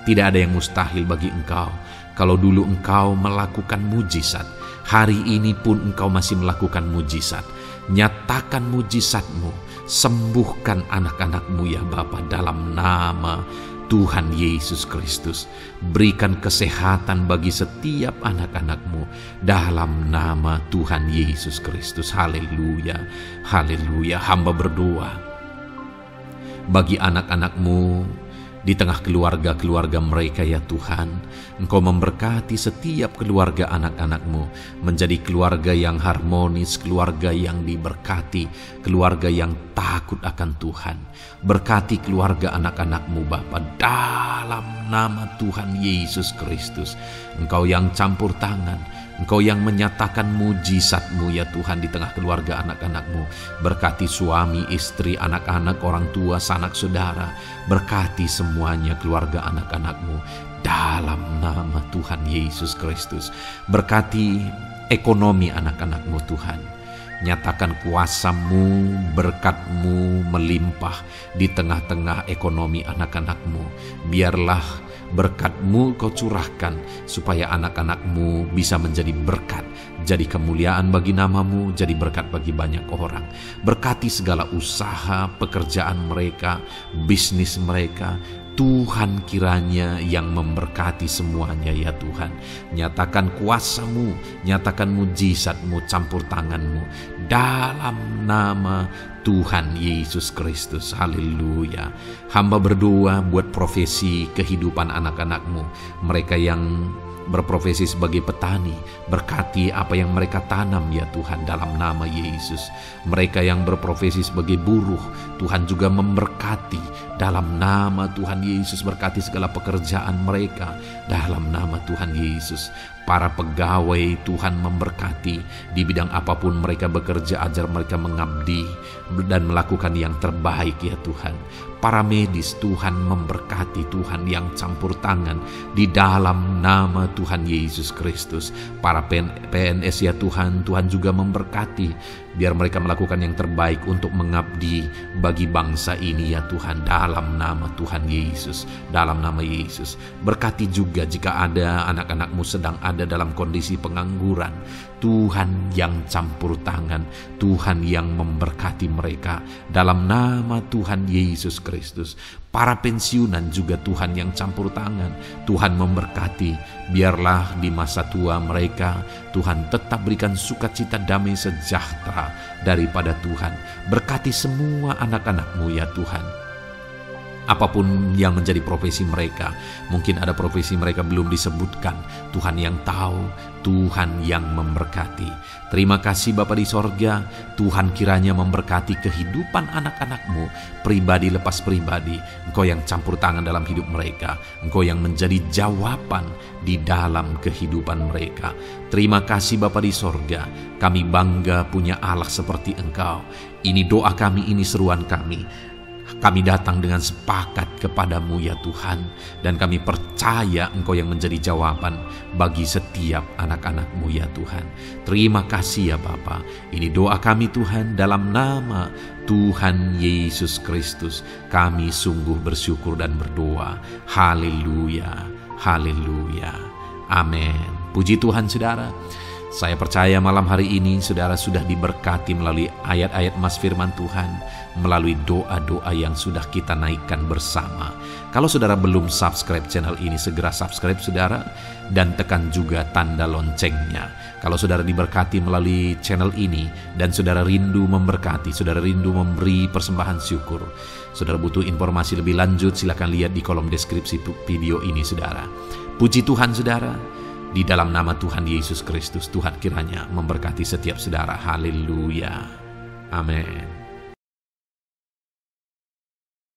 Tidak ada yang mustahil bagi Engkau. Kalau dulu Engkau melakukan mujizat, hari ini pun Engkau masih melakukan mujizat. Nyatakan mujizat-Mu, sembuhkan anak-anak-Mu ya Bapa dalam nama Tuhan Yesus Kristus. Berikan kesehatan bagi setiap anak-anak-Mu dalam nama Tuhan Yesus Kristus. Haleluya, haleluya. Hamba berdoa bagi anak-anak-Mu di tengah keluarga-keluarga mereka ya Tuhan. Engkau memberkati setiap keluarga anak-anak-Mu menjadi keluarga yang harmonis, keluarga yang diberkati, keluarga yang takut akan Tuhan. Berkati keluarga anak-anak-Mu Bapa dalam nama Tuhan Yesus Kristus. Engkau yang campur tangan, Engkau yang menyatakan mujizat-Mu ya Tuhan di tengah keluarga anak-anak-Mu. Berkati suami, istri, anak-anak, orang tua, sanak saudara. Berkati semuanya keluarga anak-anak-Mu dalam nama Tuhan Yesus Kristus. Berkati ekonomi anak-anak-Mu Tuhan. Nyatakan kuasa-Mu, berkat-Mu melimpah di tengah-tengah ekonomi anak-anak-Mu. Biarlah berkat-Mu Kau curahkan supaya anak-anak-Mu bisa menjadi berkat, jadi kemuliaan bagi nama-Mu, jadi berkat bagi banyak orang. Berkati segala usaha, pekerjaan mereka, bisnis mereka. Tuhan kiranya yang memberkati semuanya ya Tuhan. Nyatakan kuasa-Mu, nyatakan mujizat-Mu, campur tangan-Mu dalam nama Tuhan Yesus Kristus. Haleluya. Hamba berdoa buat profesi kehidupan anak-anak-Mu, mereka yang berprofesi sebagai petani. Berkati apa yang mereka tanam ya Tuhan dalam nama Yesus. Mereka yang berprofesi sebagai buruh, Tuhan juga memberkati dalam nama Tuhan Yesus. Berkati segala pekerjaan mereka dalam nama Tuhan Yesus. Para pegawai Tuhan memberkati di bidang apapun mereka bekerja, ajar mereka mengabdi dan melakukan yang terbaik ya Tuhan. Para medis Tuhan memberkati, Tuhan yang campur tangan di dalam nama Tuhan Yesus Kristus. Para PNS ya Tuhan, Tuhan juga memberkati biar mereka melakukan yang terbaik untuk mengabdi bagi bangsa ini ya Tuhan dalam nama Tuhan Yesus, dalam nama Yesus. Berkati juga jika ada anak-anak-Mu sedang ada dalam kondisi pengangguran, Tuhan yang campur tangan, Tuhan yang memberkati mereka dalam nama Tuhan Yesus Kristus. Para pensiunan juga Tuhan yang campur tangan, Tuhan memberkati. Biarlah di masa tua mereka Tuhan tetap berikan sukacita, damai, sejahtera daripada Tuhan. Berkati semua anak-anak-Mu ya Tuhan. Apapun yang menjadi profesi mereka, mungkin ada profesi mereka belum disebutkan, Tuhan yang tahu, Tuhan yang memberkati. Terima kasih Bapa di sorga, Tuhan kiranya memberkati kehidupan anak-anak-Mu, pribadi lepas pribadi. Engkau yang campur tangan dalam hidup mereka, Engkau yang menjadi jawaban di dalam kehidupan mereka. Terima kasih Bapa di sorga, kami bangga punya Allah seperti Engkau. Ini doa kami, ini seruan kami. Kami datang dengan sepakat kepadamu ya Tuhan, dan kami percaya Engkau yang menjadi jawaban bagi setiap anak-anak-Mu ya Tuhan. Terima kasih ya Bapa. Ini doa kami Tuhan dalam nama Tuhan Yesus Kristus. Kami sungguh bersyukur dan berdoa. Haleluya, haleluya, amin. Puji Tuhan saudara. Saya percaya malam hari ini saudara sudah diberkati melalui ayat-ayat Mas Firman Tuhan, melalui doa-doa yang sudah kita naikkan bersama. Kalau saudara belum subscribe channel ini, segera subscribe saudara, dan tekan juga tanda loncengnya. Kalau saudara diberkati melalui channel ini, dan saudara rindu memberkati, saudara rindu memberi persembahan syukur, saudara butuh informasi lebih lanjut, silakan lihat di kolom deskripsi video ini saudara. Puji Tuhan saudara. Di dalam nama Tuhan Yesus Kristus, Tuhan kiranya memberkati setiap saudara. Haleluya. Amin.